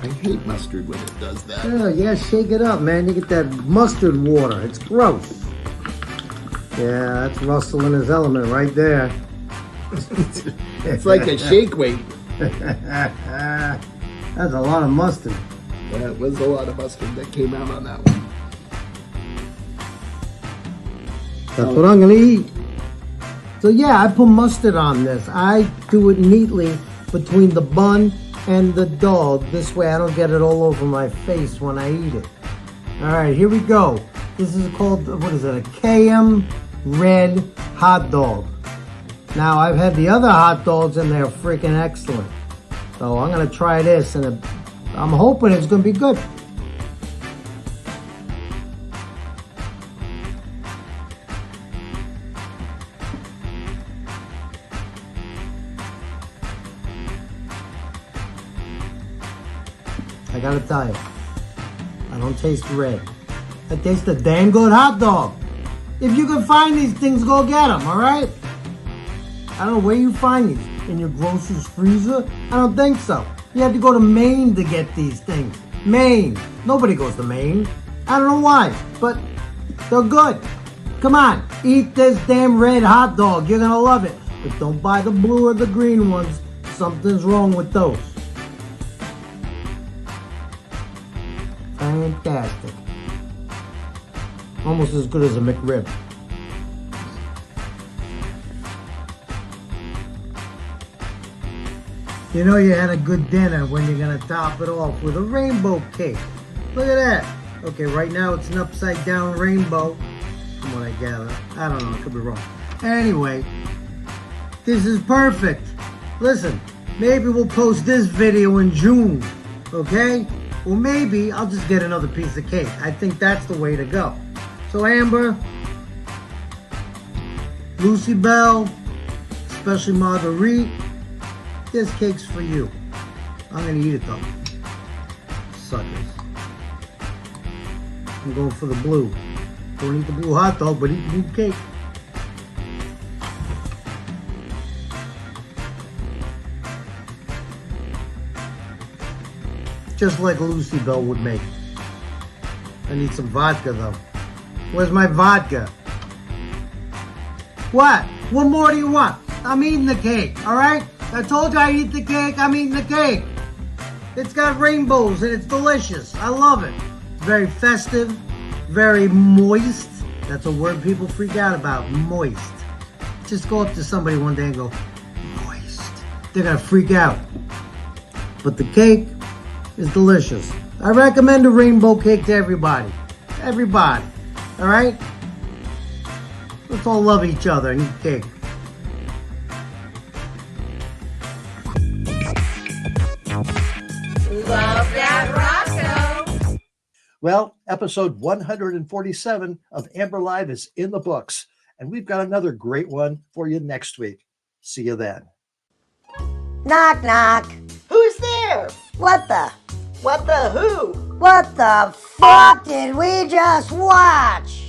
I hate mustard when it does that.
Yeah, you gotta shake it up, man. You get that mustard water. It's gross. Yeah, that's Russell in his element right there.
It's like a shake weight.
That's a lot of mustard.
Yeah, it was a lot of mustard that came out on that one.
That's what I'm gonna eat. So yeah, I put mustard on this. I do it neatly between the bun and the dog. This way I don't get it all over my face when I eat it. All right, here we go. This is called, what is it, a KM Red Hot Dog. Now, I've had the other hot dogs and they're freaking excellent. So I'm going to try this and I'm hoping it's going to be good. I gotta tell you, I don't taste red. I taste a damn good hot dog. If you can find these things, go get them, all right? I don't know where you find these. In your grocer's freezer? I don't think so. You have to go to Maine to get these things. Maine. Nobody goes to Maine. I don't know why, but they're good. Come on, eat this damn red hot dog. You're gonna love it. But don't buy the blue or the green ones. Something's wrong with those. Fantastic. Almost as good as a McRib. You know you had a good dinner when you're gonna top it off with a rainbow cake. Look at that. Okay, right now it's an upside down rainbow, from what I gather. I don't know, I could be wrong. Anyway, this is perfect. Listen, maybe we'll post this video in June, okay? Or maybe I'll just get another piece of cake. I think that's the way to go. So Amber, Lucy Bell, especially Marguerite, this cake's for you. I'm gonna eat it though. Suckers. I'm going for the blue. Don't eat the blue hot dog, but eat the blue cake. Just like Lucy Bell would make. I need some vodka though. Where's my vodka? What? What more do you want? I'm eating the cake, alright? I told you I eat the cake, I'm eating the cake. It's got rainbows and it's delicious. I love it. It's very festive, very moist. That's a word people freak out about, moist. Just go up to somebody one day and go, moist. They're gonna freak out. But the cake is delicious. I recommend a rainbow cake to everybody. Everybody. Alright? Let's all love each other and eat cake.
Love that Rocco.
Well, episode 147 of Amber Live is in the books, and we've got another great one for you next week. See you then.
Knock, knock.
Who's there?
What the?
What the who?
What the fuck did we just watch?